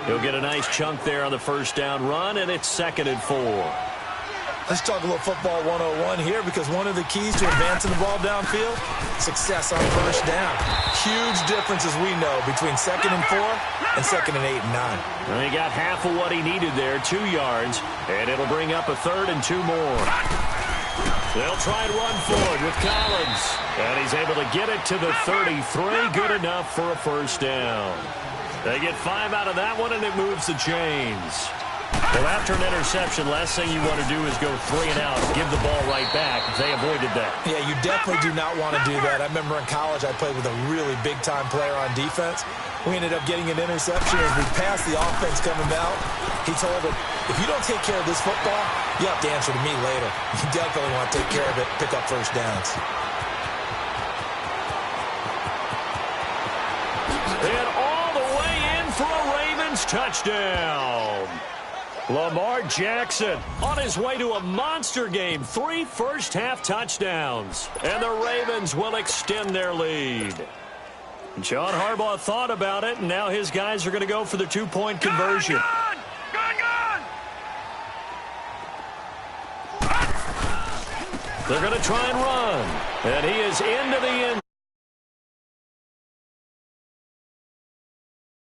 He'll get a nice chunk there on the first down run, and it's 2nd and 4. Let's talk a little football 101 here, because one of the keys to advancing the ball downfield, success on first down. Huge difference, as we know, between 2nd and 4 and 2nd and 8 and 9. Well, he got half of what he needed there, 2 yards, and it'll bring up a 3rd and 2 more. They'll try and run forward with Collins, and he's able to get it to the 33. Good enough for a first down. They get 5 out of that one, and it moves the chains. Well, after an interception, last thing you want to do is go 3 and out, give the ball right back. They avoided that. Yeah, you definitely do not want to do that. I remember in college I played with a really big-time player on defense. We ended up getting an interception as we passed the offense coming out. He told him, if you don't take care of this football, you have to answer to me later. You definitely want to take care of it, pick up first downs. And all the way in for a Ravens touchdown. Lamar Jackson on his way to a monster game. 3 first-half touchdowns. And the Ravens will extend their lead. John Harbaugh thought about it, and now his guys are going to go for the 2-point conversion. They're going to try and run. And he is into the end